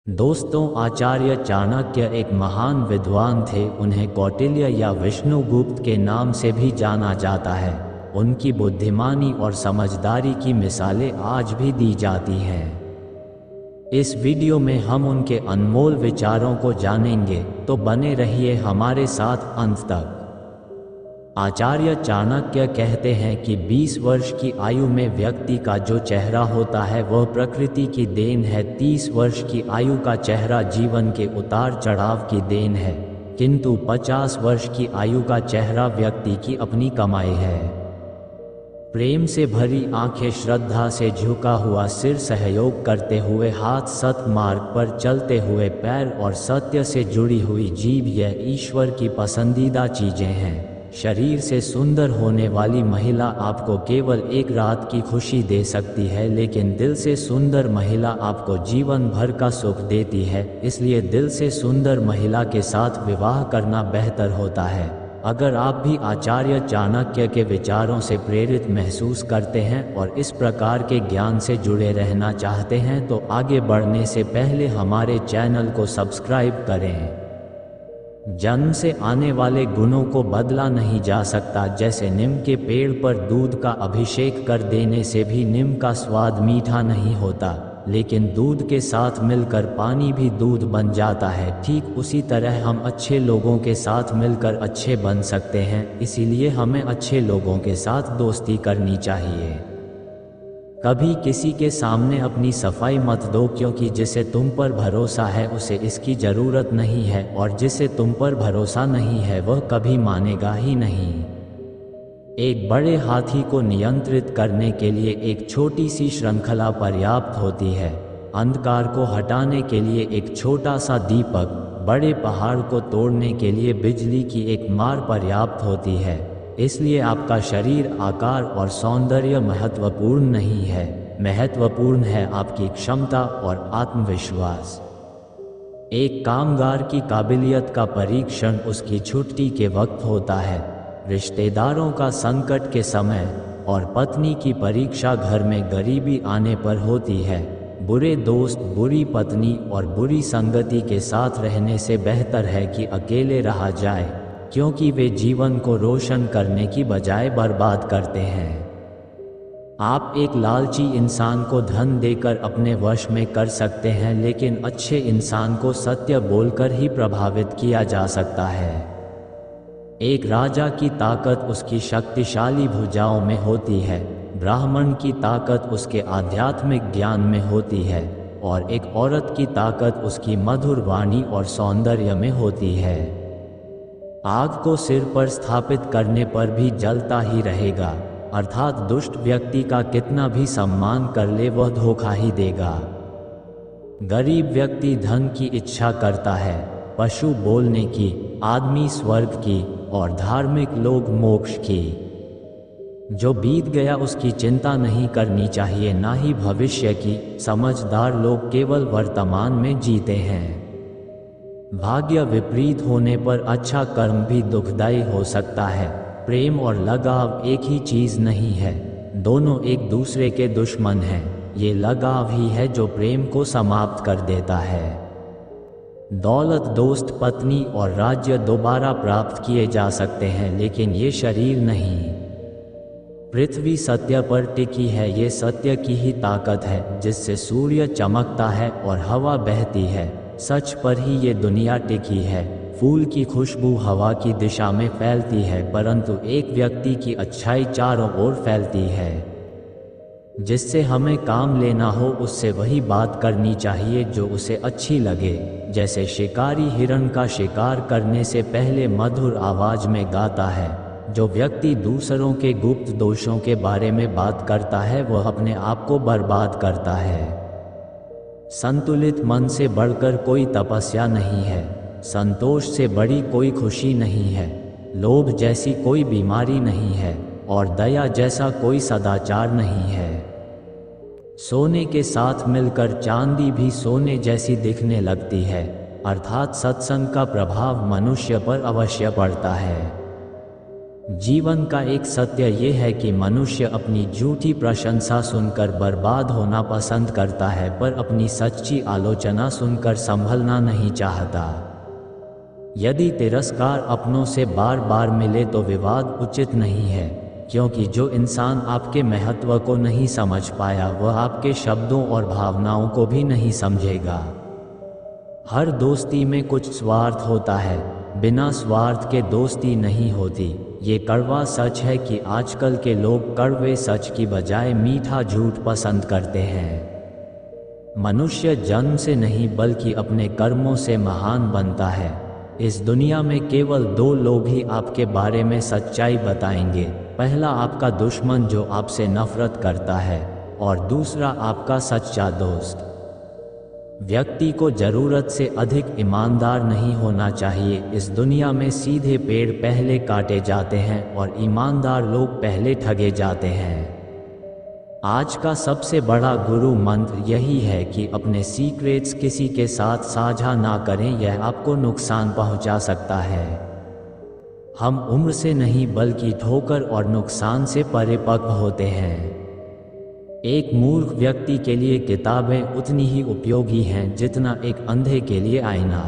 दोस्तों, आचार्य चाणक्य एक महान विद्वान थे। उन्हें कौटिल्य या विष्णुगुप्त के नाम से भी जाना जाता है। उनकी बुद्धिमानी और समझदारी की मिसालें आज भी दी जाती हैं। इस वीडियो में हम उनके अनमोल विचारों को जानेंगे, तो बने रहिए हमारे साथ अंत तक। आचार्य चाणक्य कहते हैं कि 20 वर्ष की आयु में व्यक्ति का जो चेहरा होता है वह प्रकृति की देन है। 30 वर्ष की आयु का चेहरा जीवन के उतार चढ़ाव की देन है, किंतु 50 वर्ष की आयु का चेहरा व्यक्ति की अपनी कमाई है। प्रेम से भरी आंखें, श्रद्धा से झुका हुआ सिर, सहयोग करते हुए हाथ, सत्मार्ग पर चलते हुए पैर और सत्य से जुड़ी हुई जीभ, यह ईश्वर की पसंदीदा चीजें हैं। शरीर से सुंदर होने वाली महिला आपको केवल एक रात की खुशी दे सकती है, लेकिन दिल से सुंदर महिला आपको जीवन भर का सुख देती है। इसलिए दिल से सुंदर महिला के साथ विवाह करना बेहतर होता है। अगर आप भी आचार्य चाणक्य के विचारों से प्रेरित महसूस करते हैं और इस प्रकार के ज्ञान से जुड़े रहना चाहते हैं, तो आगे बढ़ने से पहले हमारे चैनल को सब्सक्राइब करें। जन्म से आने वाले गुणों को बदला नहीं जा सकता। जैसे नीम के पेड़ पर दूध का अभिषेक कर देने से भी नीम का स्वाद मीठा नहीं होता, लेकिन दूध के साथ मिलकर पानी भी दूध बन जाता है। ठीक उसी तरह हम अच्छे लोगों के साथ मिलकर अच्छे बन सकते हैं। इसीलिए हमें अच्छे लोगों के साथ दोस्ती करनी चाहिए। कभी किसी के सामने अपनी सफाई मत दो, क्योंकि जिसे तुम पर भरोसा है उसे इसकी ज़रूरत नहीं है, और जिसे तुम पर भरोसा नहीं है वह कभी मानेगा ही नहीं। एक बड़े हाथी को नियंत्रित करने के लिए एक छोटी सी श्रृंखला पर्याप्त होती है। अंधकार को हटाने के लिए एक छोटा सा दीपक, बड़े पहाड़ को तोड़ने के लिए बिजली की एक मार पर्याप्त होती है। इसलिए आपका शरीर, आकार और सौंदर्य महत्वपूर्ण नहीं है। महत्वपूर्ण है आपकी क्षमता और आत्मविश्वास। एक कामगार की काबिलियत का परीक्षण उसकी छुट्टी के वक्त होता है। रिश्तेदारों का संकट के समय और पत्नी की परीक्षा घर में गरीबी आने पर होती है। बुरे दोस्त, बुरी पत्नी और बुरी संगति के साथ रहने से बेहतर है कि अकेले रहा जाए, क्योंकि वे जीवन को रोशन करने की बजाय बर्बाद करते हैं। आप एक लालची इंसान को धन देकर अपने वश में कर सकते हैं, लेकिन अच्छे इंसान को सत्य बोलकर ही प्रभावित किया जा सकता है। एक राजा की ताकत उसकी शक्तिशाली भुजाओं में होती है। ब्राह्मण की ताकत उसके आध्यात्मिक ज्ञान में होती है, और एक औरत की ताकत उसकी मधुर वाणी और सौंदर्य में होती है। आग को सिर पर स्थापित करने पर भी जलता ही रहेगा, अर्थात दुष्ट व्यक्ति का कितना भी सम्मान कर ले वह धोखा ही देगा। गरीब व्यक्ति धन की इच्छा करता है, पशु बोलने की, आदमी स्वर्ग की और धार्मिक लोग मोक्ष की। जो बीत गया उसकी चिंता नहीं करनी चाहिए, ना ही भविष्य की। समझदार लोग केवल वर्तमान में जीते हैं। भाग्य विपरीत होने पर अच्छा कर्म भी दुखदायी हो सकता है। प्रेम और लगाव एक ही चीज नहीं है, दोनों एक दूसरे के दुश्मन हैं। ये लगाव ही है जो प्रेम को समाप्त कर देता है। दौलत, दोस्त, पत्नी और राज्य दोबारा प्राप्त किए जा सकते हैं, लेकिन ये शरीर नहीं। पृथ्वी सत्य पर टिकी है, ये सत्य की ही ताकत है। जिससे सूर्य चमकता है और हवा बहती है, सच पर ही ये दुनिया टिकी है। फूल की खुशबू हवा की दिशा में फैलती है, परंतु एक व्यक्ति की अच्छाई चारों ओर फैलती है। जिससे हमें काम लेना हो उससे वही बात करनी चाहिए जो उसे अच्छी लगे। जैसे शिकारी हिरण का शिकार करने से पहले मधुर आवाज में गाता है। जो व्यक्ति दूसरों के गुप्त दोषों के बारे में बात करता है वह अपने आप को बर्बाद करता है। संतुलित मन से बढ़कर कोई तपस्या नहीं है, संतोष से बड़ी कोई खुशी नहीं है, लोभ जैसी कोई बीमारी नहीं है, और दया जैसा कोई सदाचार नहीं है। सोने के साथ मिलकर चांदी भी सोने जैसी दिखने लगती है, अर्थात सत्संग का प्रभाव मनुष्य पर अवश्य पड़ता है। जीवन का एक सत्य ये है कि मनुष्य अपनी झूठी प्रशंसा सुनकर बर्बाद होना पसंद करता है, पर अपनी सच्ची आलोचना सुनकर संभलना नहीं चाहता। यदि तिरस्कार अपनों से बार बार मिले तो विवाद उचित नहीं है, क्योंकि जो इंसान आपके महत्व को नहीं समझ पाया वह आपके शब्दों और भावनाओं को भी नहीं समझेगा। हर दोस्ती में कुछ स्वार्थ होता है, बिना स्वार्थ के दोस्ती नहीं होती। ये कड़वा सच है कि आजकल के लोग कड़वे सच की बजाय मीठा झूठ पसंद करते हैं। मनुष्य जन्म से नहीं बल्कि अपने कर्मों से महान बनता है। इस दुनिया में केवल दो लोग ही आपके बारे में सच्चाई बताएंगे, पहला आपका दुश्मन जो आपसे नफरत करता है, और दूसरा आपका सच्चा दोस्त। व्यक्ति को ज़रूरत से अधिक ईमानदार नहीं होना चाहिए। इस दुनिया में सीधे पेड़ पहले काटे जाते हैं और ईमानदार लोग पहले ठगे जाते हैं। आज का सबसे बड़ा गुरु मंत्र यही है कि अपने सीक्रेट्स किसी के साथ साझा ना करें, यह आपको नुकसान पहुंचा सकता है। हम उम्र से नहीं बल्कि ठोकर और नुकसान से परिपक्व होते हैं। एक मूर्ख व्यक्ति के लिए किताबें उतनी ही उपयोगी हैं जितना एक अंधे के लिए आईना।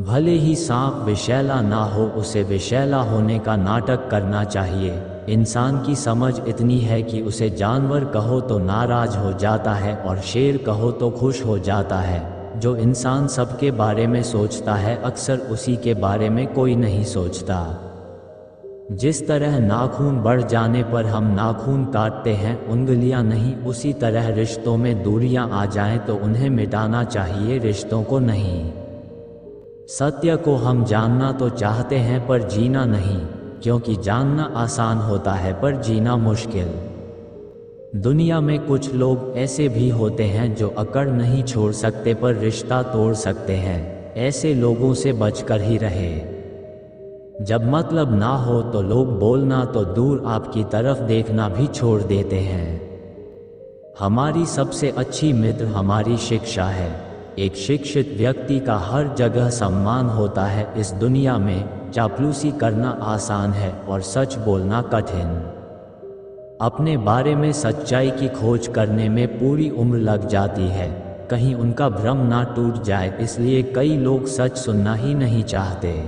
भले ही सांप विषैला ना हो, उसे विषैला होने का नाटक करना चाहिए। इंसान की समझ इतनी है कि उसे जानवर कहो तो नाराज हो जाता है और शेर कहो तो खुश हो जाता है। जो इंसान सबके बारे में सोचता है अक्सर उसी के बारे में कोई नहीं सोचता। जिस तरह नाखून बढ़ जाने पर हम नाखून काटते हैं, उंगलियां नहीं, उसी तरह रिश्तों में दूरियां आ जाएं तो उन्हें मिटाना चाहिए, रिश्तों को नहीं। सत्य को हम जानना तो चाहते हैं पर जीना नहीं, क्योंकि जानना आसान होता है पर जीना मुश्किल। दुनिया में कुछ लोग ऐसे भी होते हैं जो अकड़ नहीं छोड़ सकते पर रिश्ता तोड़ सकते हैं। ऐसे लोगों से बचकर ही रहे। जब मतलब ना हो तो लोग बोलना तो दूर आपकी तरफ देखना भी छोड़ देते हैं। हमारी सबसे अच्छी मित्र हमारी शिक्षा है। एक शिक्षित व्यक्ति का हर जगह सम्मान होता है। इस दुनिया में चापलूसी करना आसान है और सच बोलना कठिन। अपने बारे में सच्चाई की खोज करने में पूरी उम्र लग जाती है, कहीं उनका भ्रम ना टूट जाए, इसलिए कई लोग सच सुनना ही नहीं चाहते।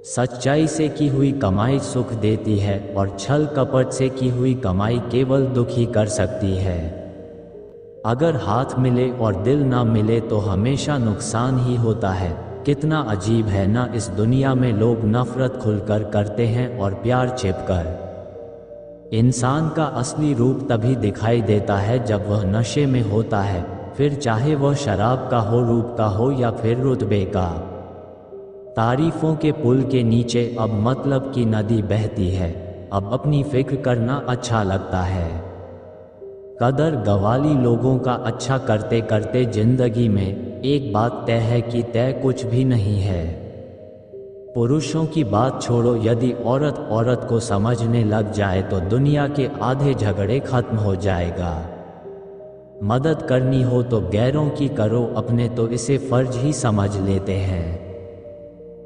सच्चाई से की हुई कमाई सुख देती है और छल कपट से की हुई कमाई केवल दुखी कर सकती है। अगर हाथ मिले और दिल ना मिले तो हमेशा नुकसान ही होता है। कितना अजीब है ना, इस दुनिया में लोग नफरत खुलकर करते हैं और प्यार छिपकर। इंसान का असली रूप तभी दिखाई देता है जब वह नशे में होता है, फिर चाहे वह शराब का हो, रूप का हो या फिर रुतबे का। तारीफों के पुल के नीचे अब मतलब की नदी बहती है। अब अपनी फिक्र करना अच्छा लगता है। कदर गवाली लोगों का अच्छा करते करते जिंदगी में एक बात तय है कि तय कुछ भी नहीं है। पुरुषों की बात छोड़ो, यदि औरत औरत को समझने लग जाए तो दुनिया के आधे झगड़े खत्म हो जाएगा। मदद करनी हो तो गैरों की करो, अपने तो इसे फर्ज ही समझ लेते हैं।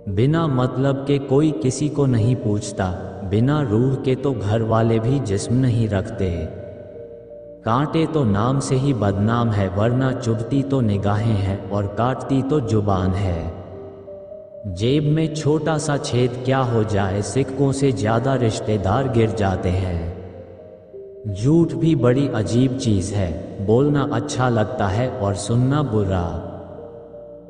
बिना मतलब के कोई किसी को नहीं पूछता, बिना रूह के तो घर वाले भी जिस्म नहीं रखते। कांटे तो नाम से ही बदनाम है, वरना चुभती तो निगाहें हैं और काटती तो जुबान है। जेब में छोटा सा छेद क्या हो जाए, सिक्कों से ज्यादा रिश्तेदार गिर जाते हैं। झूठ भी बड़ी अजीब चीज है, बोलना अच्छा लगता है और सुनना बुरा।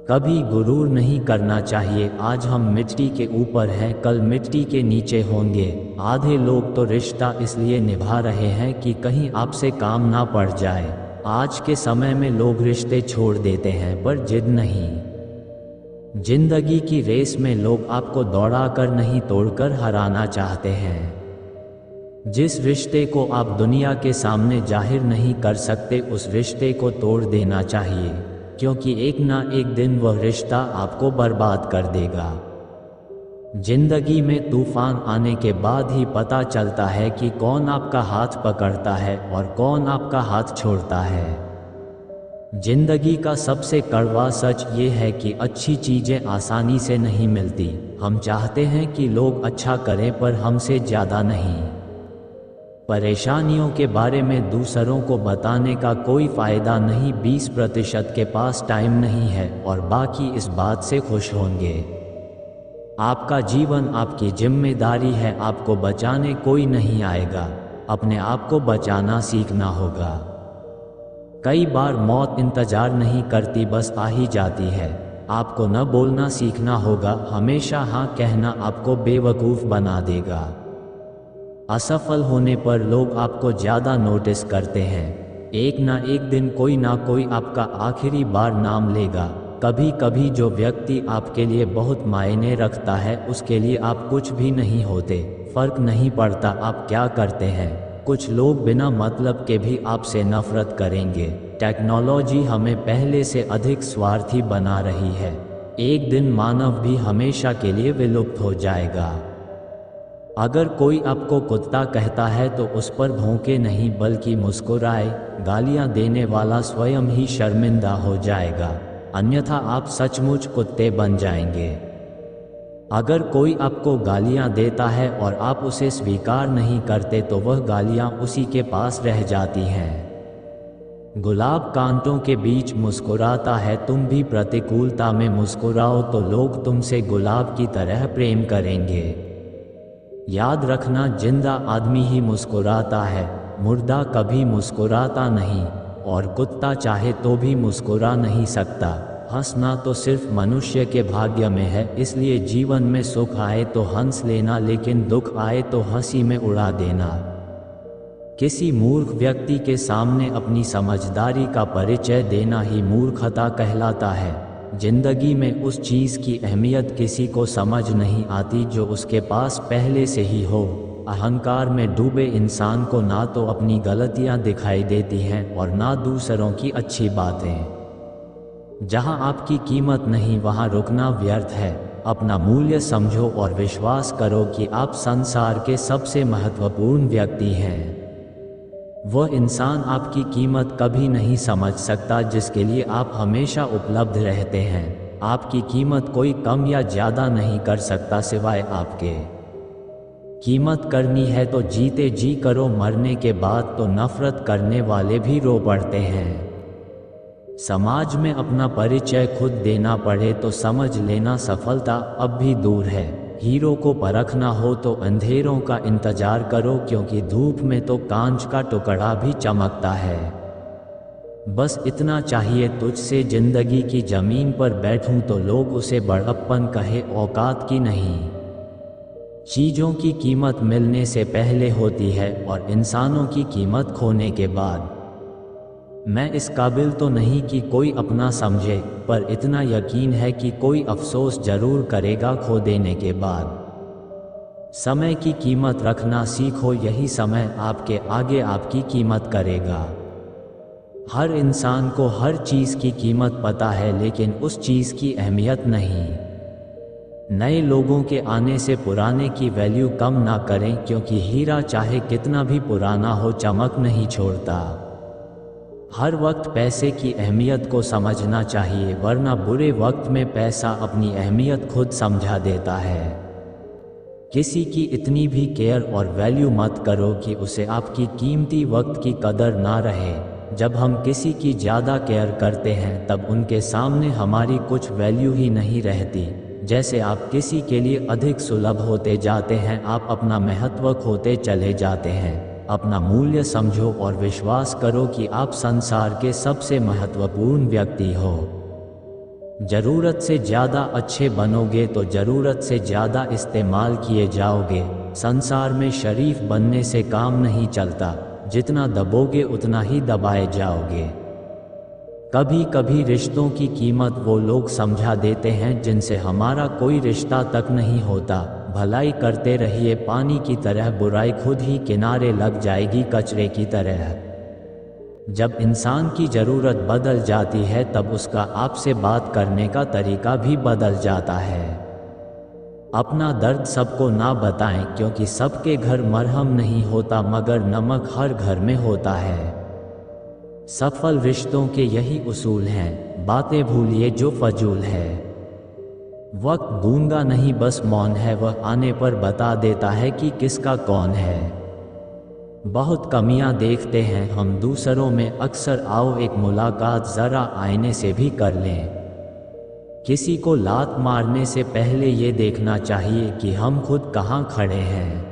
कभी गुरूर नहीं करना चाहिए। आज हम मिट्टी के ऊपर हैं, कल मिट्टी के नीचे होंगे। आधे लोग तो रिश्ता इसलिए निभा रहे हैं कि कहीं आपसे काम ना पड़ जाए। आज के समय में लोग रिश्ते छोड़ देते हैं पर जिद नहीं। जिंदगी की रेस में लोग आपको दौड़ाकर नहीं तोड़कर हराना चाहते हैं। जिस रिश्ते को आप दुनिया के सामने जाहिर नहीं कर सकते, उस रिश्ते को तोड़ देना चाहिए, क्योंकि एक ना एक दिन वह रिश्ता आपको बर्बाद कर देगा। जिंदगी में तूफान आने के बाद ही पता चलता है कि कौन आपका हाथ पकड़ता है और कौन आपका हाथ छोड़ता है। जिंदगी का सबसे कड़वा सच ये है कि अच्छी चीज़ें आसानी से नहीं मिलती। हम चाहते हैं कि लोग अच्छा करें पर हमसे ज़्यादा नहीं। परेशानियों के बारे में दूसरों को बताने का कोई फ़ायदा नहीं। 20% के पास टाइम नहीं है और बाकी इस बात से खुश होंगे। आपका जीवन आपकी जिम्मेदारी है, आपको बचाने कोई नहीं आएगा, अपने आप को बचाना सीखना होगा। कई बार मौत इंतजार नहीं करती, बस आ ही जाती है। आपको न बोलना सीखना होगा, हमेशा हाँ कहना आपको बेवकूफ़ बना देगा। असफल होने पर लोग आपको ज़्यादा नोटिस करते हैं। एक ना एक दिन कोई ना कोई आपका आखिरी बार नाम लेगा। कभी कभी जो व्यक्ति आपके लिए बहुत मायने रखता है उसके लिए आप कुछ भी नहीं होते। फर्क नहीं पड़ता आप क्या करते हैं। कुछ लोग बिना मतलब के भी आपसे नफरत करेंगे। टेक्नोलॉजी हमें पहले से अधिक स्वार्थी बना रही है। एक दिन मानव भी हमेशा के लिए विलुप्त हो जाएगा। अगर कोई आपको कुत्ता कहता है तो उस पर भौंके नहीं बल्कि मुस्कुराए। गालियां देने वाला स्वयं ही शर्मिंदा हो जाएगा, अन्यथा आप सचमुच कुत्ते बन जाएंगे। अगर कोई आपको गालियां देता है और आप उसे स्वीकार नहीं करते तो वह गालियां उसी के पास रह जाती हैं। गुलाब कांटों के बीच मुस्कुराता है, तुम भी प्रतिकूलता में मुस्कुराओ तो लोग तुमसे गुलाब की तरह प्रेम करेंगे। याद रखना, जिंदा आदमी ही मुस्कुराता है, मुर्दा कभी मुस्कुराता नहीं, और कुत्ता चाहे तो भी मुस्कुरा नहीं सकता। हंसना तो सिर्फ मनुष्य के भाग्य में है, इसलिए जीवन में सुख आए तो हंस लेना, लेकिन दुख आए तो हंसी में उड़ा देना। किसी मूर्ख व्यक्ति के सामने अपनी समझदारी का परिचय देना ही मूर्खता कहलाता है। जिंदगी में उस चीज़ की अहमियत किसी को समझ नहीं आती जो उसके पास पहले से ही हो। अहंकार में डूबे इंसान को ना तो अपनी गलतियां दिखाई देती हैं और ना दूसरों की अच्छी बातें। जहां आपकी कीमत नहीं वहां रुकना व्यर्थ है। अपना मूल्य समझो और विश्वास करो कि आप संसार के सबसे महत्वपूर्ण व्यक्ति हैं। वह इंसान आपकी कीमत कभी नहीं समझ सकता जिसके लिए आप हमेशा उपलब्ध रहते हैं। आपकी कीमत कोई कम या ज़्यादा नहीं कर सकता सिवाय आपके। कीमत करनी है तो जीते जी करो, मरने के बाद तो नफरत करने वाले भी रो पड़ते हैं। समाज में अपना परिचय खुद देना पड़े तो समझ लेना सफलता अब भी दूर है। हीरो को परखना हो तो अंधेरों का इंतजार करो, क्योंकि धूप में तो कांच का टुकड़ा भी चमकता है। बस इतना चाहिए तुझसे, जिंदगी की जमीन पर बैठूं तो लोग उसे बड़प्पन कहे, औकात की नहीं। चीज़ों की कीमत मिलने से पहले होती है और इंसानों की कीमत खोने के बाद। मैं इस काबिल तो नहीं कि कोई अपना समझे, पर इतना यकीन है कि कोई अफसोस जरूर करेगा खो देने के बाद। समय की कीमत रखना सीखो, यही समय आपके आगे आपकी कीमत करेगा। हर इंसान को हर चीज़ की कीमत पता है, लेकिन उस चीज़ की अहमियत नहीं। नए लोगों के आने से पुराने की वैल्यू कम ना करें, क्योंकि हीरा चाहे कितना भी पुराना हो चमक नहीं छोड़ता। हर वक्त पैसे की अहमियत को समझना चाहिए, वरना बुरे वक्त में पैसा अपनी अहमियत खुद समझा देता है। किसी की इतनी भी केयर और वैल्यू मत करो कि उसे आपकी कीमती वक्त की कदर ना रहे। जब हम किसी की ज़्यादा केयर करते हैं तब उनके सामने हमारी कुछ वैल्यू ही नहीं रहती। जैसे आप किसी के लिए अधिक सुलभ होते जाते हैं, आप अपना महत्व खोते चले जाते हैं। अपना मूल्य समझो और विश्वास करो कि आप संसार के सबसे महत्वपूर्ण व्यक्ति हो। ज़रूरत से ज़्यादा अच्छे बनोगे तो ज़रूरत से ज़्यादा इस्तेमाल किए जाओगे। संसार में शरीफ बनने से काम नहीं चलता, जितना दबोगे उतना ही दबाए जाओगे। कभी कभी रिश्तों की कीमत वो लोग समझा देते हैं जिनसे हमारा कोई रिश्ता तक नहीं होता। भलाई करते रहिए पानी की तरह, बुराई खुद ही किनारे लग जाएगी कचरे की तरह। जब इंसान की ज़रूरत बदल जाती है तब उसका आपसे बात करने का तरीका भी बदल जाता है। अपना दर्द सबको ना बताएं, क्योंकि सबके घर मरहम नहीं होता, मगर नमक हर घर में होता है। सफल रिश्तों के यही उसूल हैं, बातें भूलिए जो फजूल है। वक्त गूंगा नहीं बस मौन है, वह आने पर बता देता है कि किसका कौन है। बहुत कमियां देखते हैं हम दूसरों में अक्सर, आओ एक मुलाकात ज़रा आईने से भी कर लें। किसी को लात मारने से पहले ये देखना चाहिए कि हम खुद कहाँ खड़े हैं।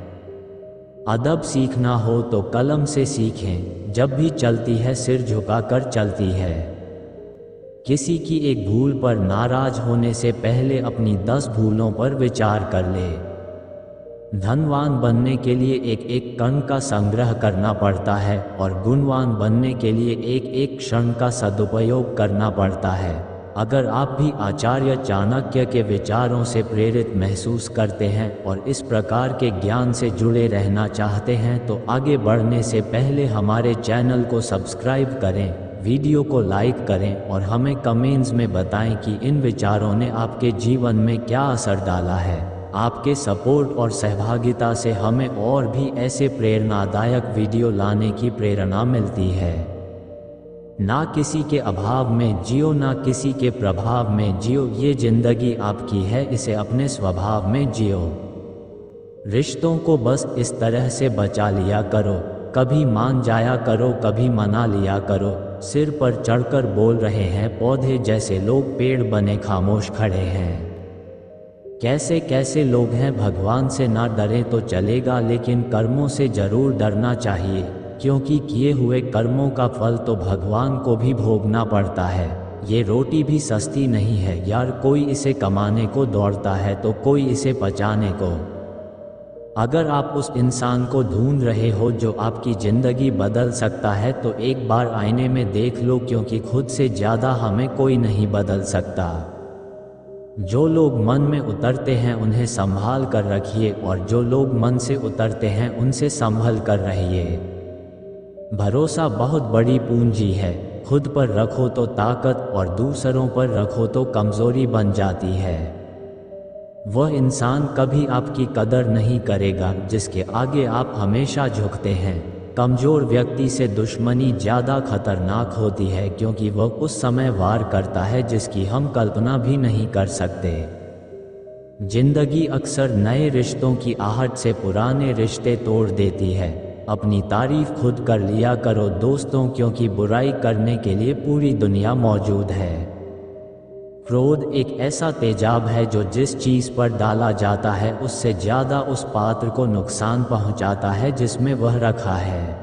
अदब सीखना हो तो कलम से सीखें, जब भी चलती है सिर झुकाकर चलती है। किसी की एक भूल पर नाराज होने से पहले अपनी 10 भूलों पर विचार कर ले। धनवान बनने के लिए एक एक कण का संग्रह करना पड़ता है और गुणवान बनने के लिए एक एक क्षण का सदुपयोग करना पड़ता है। अगर आप भी आचार्य चाणक्य के विचारों से प्रेरित महसूस करते हैं और इस प्रकार के ज्ञान से जुड़े रहना चाहते हैं तो आगे बढ़ने से पहले हमारे चैनल को सब्सक्राइब करें, वीडियो को लाइक करें और हमें कमेंट्स में बताएं कि इन विचारों ने आपके जीवन में क्या असर डाला है। आपके सपोर्ट और सहभागिता से हमें और भी ऐसे प्रेरणादायक वीडियो लाने की प्रेरणा मिलती है। ना किसी के अभाव में जियो, ना किसी के प्रभाव में जियो, ये जिंदगी आपकी है, इसे अपने स्वभाव में जियो। रिश्तों को बस इस तरह से बचा लिया करो, कभी मान जाया करो, कभी मना लिया करो। सिर पर चढ़कर बोल रहे हैं पौधे जैसे लोग, पेड़ बने खामोश खड़े हैं। कैसे कैसे लोग हैं, भगवान से ना डरें तो चलेगा, लेकिन कर्मों से जरूर डरना चाहिए, क्योंकि किए हुए कर्मों का फल तो भगवान को भी भोगना पड़ता है। ये रोटी भी सस्ती नहीं है यार, कोई इसे कमाने को दौड़ता है तो कोई इसे पचाने को। अगर आप उस इंसान को ढूंढ रहे हो जो आपकी ज़िंदगी बदल सकता है तो एक बार आईने में देख लो, क्योंकि खुद से ज़्यादा हमें कोई नहीं बदल सकता। जो लोग मन में उतरते हैं उन्हें संभाल कर रखिए और जो लोग मन से उतरते हैं उनसे संभल कर रहिए। भरोसा बहुत बड़ी पूंजी है, खुद पर रखो तो ताकत और दूसरों पर रखो तो कमज़ोरी बन जाती है। वह इंसान कभी आपकी कदर नहीं करेगा जिसके आगे आप हमेशा झुकते हैं। कमज़ोर व्यक्ति से दुश्मनी ज़्यादा खतरनाक होती है, क्योंकि वह उस समय वार करता है जिसकी हम कल्पना भी नहीं कर सकते। जिंदगी अक्सर नए रिश्तों की आहट से पुराने रिश्ते तोड़ देती है। अपनी तारीफ खुद कर लिया करो दोस्तों, क्योंकि बुराई करने के लिए पूरी दुनिया मौजूद है। क्रोध एक ऐसा तेजाब है जो जिस चीज़ पर डाला जाता है उससे ज़्यादा उस पात्र को नुकसान पहुंचाता है जिसमें वह रखा है।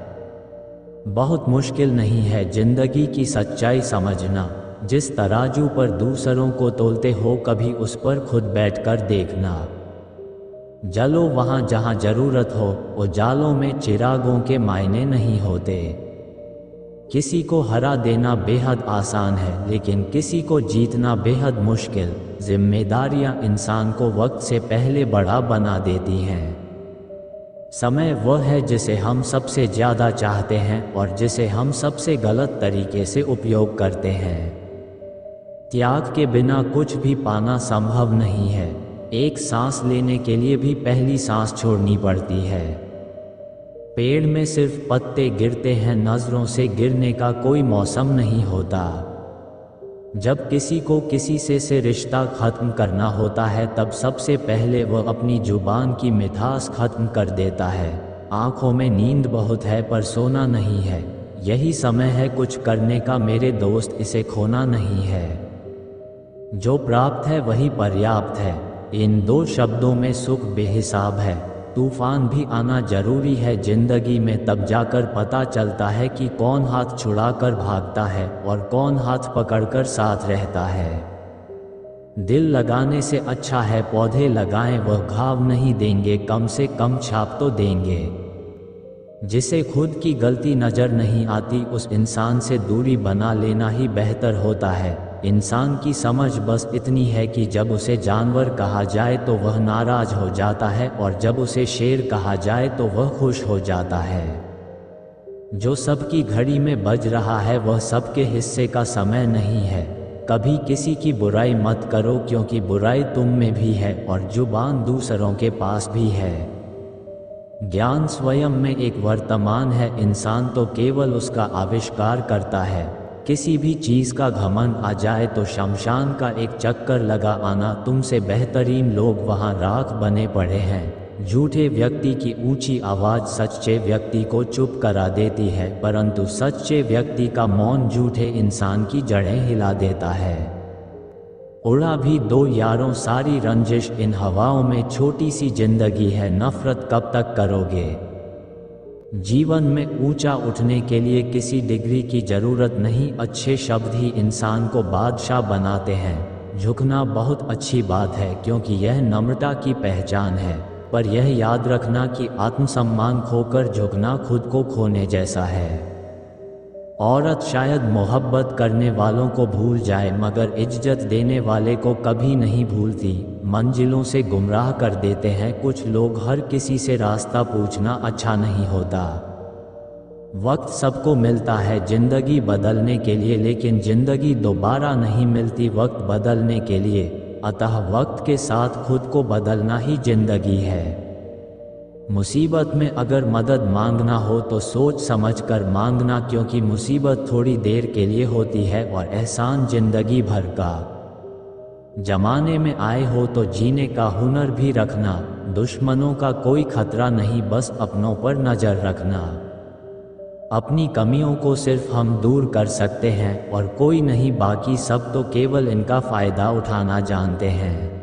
बहुत मुश्किल नहीं है जिंदगी की सच्चाई समझना। जिस तराजू पर दूसरों को तोलते हो कभी उस पर खुद बैठकर देखना। जलो वहाँ जहाँ ज़रूरत हो, उजालों में चिरागों के मायने नहीं होते। किसी को हरा देना बेहद आसान है, लेकिन किसी को जीतना बेहद मुश्किल। जिम्मेदारियां इंसान को वक्त से पहले बड़ा बना देती हैं। समय वह है जिसे हम सबसे ज़्यादा चाहते हैं और जिसे हम सबसे गलत तरीके से उपयोग करते हैं। त्याग के बिना कुछ भी पाना संभव नहीं है। एक सांस लेने के लिए भी पहली सांस छोड़नी पड़ती है। पेड़ में सिर्फ पत्ते गिरते हैं, नज़रों से गिरने का कोई मौसम नहीं होता। जब किसी को किसी से रिश्ता ख़त्म करना होता है तब सबसे पहले वह अपनी जुबान की मिठास ख़त्म कर देता है। आँखों में नींद बहुत है पर सोना नहीं है, यही समय है कुछ करने का मेरे दोस्त, इसे खोना नहीं है। जो प्राप्त है वही पर्याप्त है। इन 2 शब्दों में सुख बेहिसाब है। तूफान भी आना जरूरी है जिंदगी में, तब जाकर पता चलता है कि कौन हाथ छुड़ाकर भागता है और कौन हाथ पकड़कर साथ रहता है। दिल लगाने से अच्छा है पौधे लगाएं, वह घाव नहीं देंगे, कम से कम छाप तो देंगे। जिसे खुद की गलती नज़र नहीं आती उस इंसान से दूरी बना लेना ही बेहतर होता है। इंसान की समझ बस इतनी है कि जब उसे जानवर कहा जाए तो वह नाराज हो जाता है और जब उसे शेर कहा जाए तो वह खुश हो जाता है। जो सबकी घड़ी में बज रहा है वह सबके हिस्से का समय नहीं है। कभी किसी की बुराई मत करो, क्योंकि बुराई तुम में भी है और जुबान दूसरों के पास भी है। ज्ञान स्वयं में एक वर्तमान है, इंसान तो केवल उसका आविष्कार करता है। किसी भी चीज़ का घमंड आ जाए तो शमशान का एक चक्कर लगा आना, तुमसे बेहतरीन लोग वहाँ राख बने पड़े हैं। झूठे व्यक्ति की ऊंची आवाज़ सच्चे व्यक्ति को चुप करा देती है, परंतु सच्चे व्यक्ति का मौन झूठे इंसान की जड़ें हिला देता है। उड़ा भी दो यारों सारी रंजिश इन हवाओं में, छोटी सी जिंदगी है नफरत कब तक करोगे। जीवन में ऊंचा उठने के लिए किसी डिग्री की ज़रूरत नहीं, अच्छे शब्द ही इंसान को बादशाह बनाते हैं। झुकना बहुत अच्छी बात है क्योंकि यह नम्रता की पहचान है, पर यह याद रखना कि आत्मसम्मान खोकर झुकना खुद को खोने जैसा है। औरत शायद मोहब्बत करने वालों को भूल जाए मगर इज्जत देने वाले को कभी नहीं भूलती। मंजिलों से गुमराह कर देते हैं कुछ लोग, हर किसी से रास्ता पूछना अच्छा नहीं होता। वक्त सबको मिलता है जिंदगी बदलने के लिए, लेकिन जिंदगी दोबारा नहीं मिलती वक्त बदलने के लिए। अतः वक्त के साथ खुद को बदलना ही जिंदगी है। मुसीबत में अगर मदद मांगना हो तो सोच समझकर मांगना, क्योंकि मुसीबत थोड़ी देर के लिए होती है और एहसान जिंदगी भर का। जमाने में आए हो तो जीने का हुनर भी रखना, दुश्मनों का कोई खतरा नहीं, बस अपनों पर नज़र रखना। अपनी कमियों को सिर्फ हम दूर कर सकते हैं और कोई नहीं, बाकी सब तो केवल इनका फ़ायदा उठाना जानते हैं।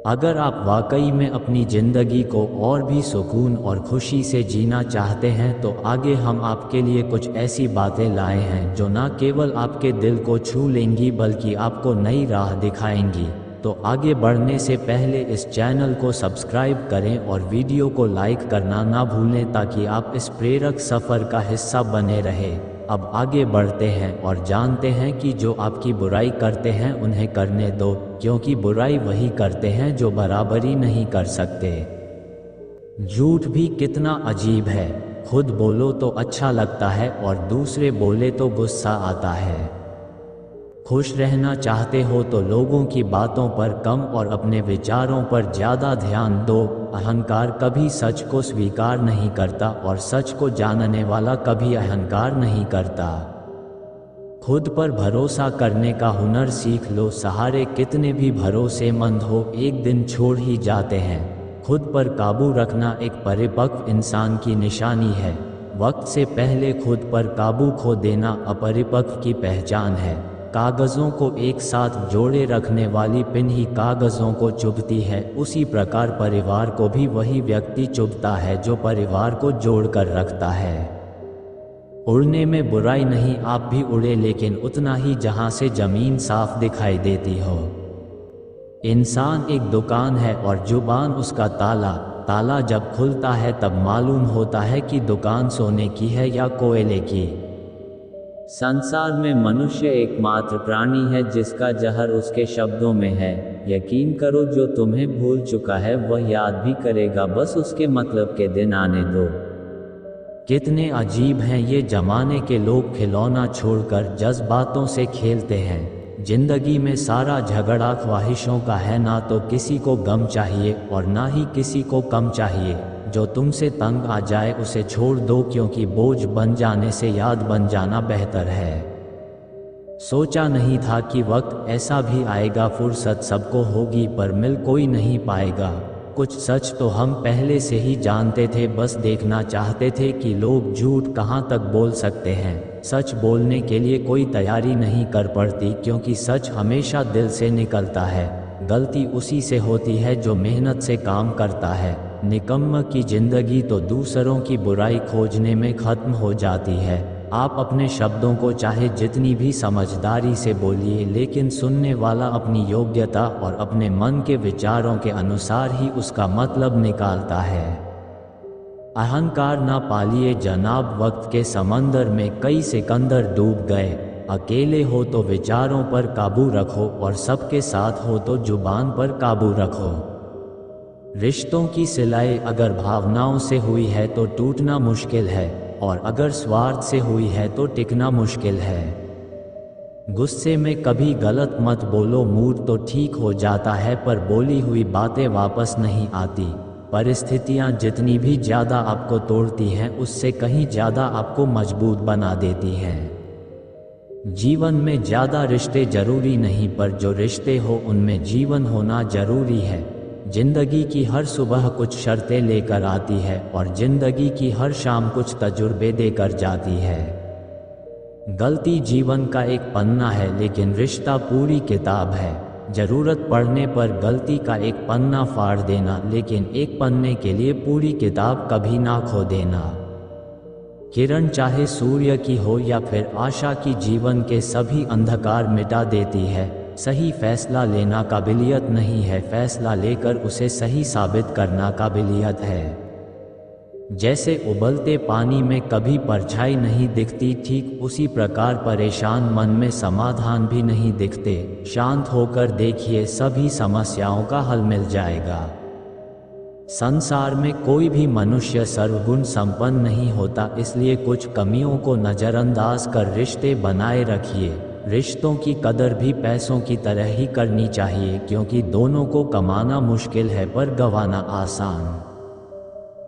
अगर आप वाकई में अपनी ज़िंदगी को और भी सुकून और खुशी से जीना चाहते हैं तो आगे हम आपके लिए कुछ ऐसी बातें लाए हैं जो न केवल आपके दिल को छू लेंगी बल्कि आपको नई राह दिखाएंगी। तो आगे बढ़ने से पहले इस चैनल को सब्सक्राइब करें और वीडियो को लाइक करना ना भूलें ताकि आप इस प्रेरक सफ़र का हिस्सा बने रहें। अब आगे बढ़ते हैं और जानते हैं कि जो आपकी बुराई करते हैं उन्हें करने दो, क्योंकि बुराई वही करते हैं जो बराबरी नहीं कर सकते। झूठ भी कितना अजीब है, खुद बोलो तो अच्छा लगता है और दूसरे बोले तो गुस्सा आता है। खुश रहना चाहते हो तो लोगों की बातों पर कम और अपने विचारों पर ज़्यादा ध्यान दो। अहंकार कभी सच को स्वीकार नहीं करता और सच को जानने वाला कभी अहंकार नहीं करता। खुद पर भरोसा करने का हुनर सीख लो, सहारे कितने भी भरोसेमंद हो एक दिन छोड़ ही जाते हैं। खुद पर काबू रखना एक परिपक्व इंसान की निशानी है। वक्त से पहले खुद पर काबू खो देना अपरिपक्व की पहचान है। कागज़ों को एक साथ जोड़े रखने वाली पिन ही कागज़ों को चुभती है, उसी प्रकार परिवार को भी वही व्यक्ति चुभता है जो परिवार को जोड़कर रखता है। उड़ने में बुराई नहीं, आप भी उड़े लेकिन उतना ही जहां से ज़मीन साफ दिखाई देती हो। इंसान एक दुकान है और जुबान उसका ताला। ताला जब खुलता है तब मालूम होता है कि दुकान सोने की है या कोयले की। संसार में मनुष्य एकमात्र प्राणी है जिसका जहर उसके शब्दों में है। यकीन करो जो तुम्हें भूल चुका है वह याद भी करेगा, बस उसके मतलब के दिन आने दो। कितने अजीब हैं ये जमाने के लोग, खिलौना छोड़कर जज्बातों से खेलते हैं। जिंदगी में सारा झगड़ा ख्वाहिशों का है, ना तो किसी को गम चाहिए और ना ही किसी को कम चाहिए। जो तुमसे तंग आ जाए उसे छोड़ दो, क्योंकि बोझ बन जाने से याद बन जाना बेहतर है। सोचा नहीं था कि वक्त ऐसा भी आएगा, फुर्सत सबको होगी पर मिल कोई नहीं पाएगा। कुछ सच तो हम पहले से ही जानते थे, बस देखना चाहते थे कि लोग झूठ कहाँ तक बोल सकते हैं। सच बोलने के लिए कोई तैयारी नहीं कर पड़ती, क्योंकि सच हमेशा दिल से निकलता है। गलती उसी से होती है जो मेहनत से काम करता है। निकम्मा की जिंदगी तो दूसरों की बुराई खोजने में ख़त्म हो जाती है। आप अपने शब्दों को चाहे जितनी भी समझदारी से बोलिए, लेकिन सुनने वाला अपनी योग्यता और अपने मन के विचारों के अनुसार ही उसका मतलब निकालता है। अहंकार ना पालिए जनाब, वक्त के समंदर में कई सिकंदर डूब गए। अकेले हो तो विचारों पर काबू रखो और सबके साथ हो तो जुबान पर काबू रखो। रिश्तों की सिलाई अगर भावनाओं से हुई है तो टूटना मुश्किल है, और अगर स्वार्थ से हुई है तो टिकना मुश्किल है। गुस्से में कभी गलत मत बोलो, मूड तो ठीक हो जाता है पर बोली हुई बातें वापस नहीं आती। परिस्थितियाँ जितनी भी ज़्यादा आपको तोड़ती हैं उससे कहीं ज़्यादा आपको मजबूत बना देती हैं। जीवन में ज़्यादा रिश्ते ज़रूरी नहीं, पर जो रिश्ते हो उनमें जीवन होना ज़रूरी है। जिंदगी की हर सुबह कुछ शर्तें लेकर आती है और जिंदगी की हर शाम कुछ तजुर्बे देकर जाती है। गलती जीवन का एक पन्ना है, लेकिन रिश्ता पूरी किताब है। ज़रूरत पड़ने पर गलती का एक पन्ना फाड़ देना, लेकिन एक पन्ने के लिए पूरी किताब कभी ना खो देना। किरण चाहे सूर्य की हो या फिर आशा की, जीवन के सभी अंधकार मिटा देती है। सही फैसला लेना काबिलियत नहीं है, फैसला लेकर उसे सही साबित करना काबिलियत है। जैसे उबलते पानी में कभी परछाई नहीं दिखती, ठीक उसी प्रकार परेशान मन में समाधान भी नहीं दिखते। शांत होकर देखिए, सभी समस्याओं का हल मिल जाएगा। संसार में कोई भी मनुष्य सर्वगुण संपन्न नहीं होता, इसलिए कुछ कमियों को नज़रअंदाज कर रिश्ते बनाए रखिए। रिश्तों की कदर भी पैसों की तरह ही करनी चाहिए, क्योंकि दोनों को कमाना मुश्किल है पर गंवाना आसान।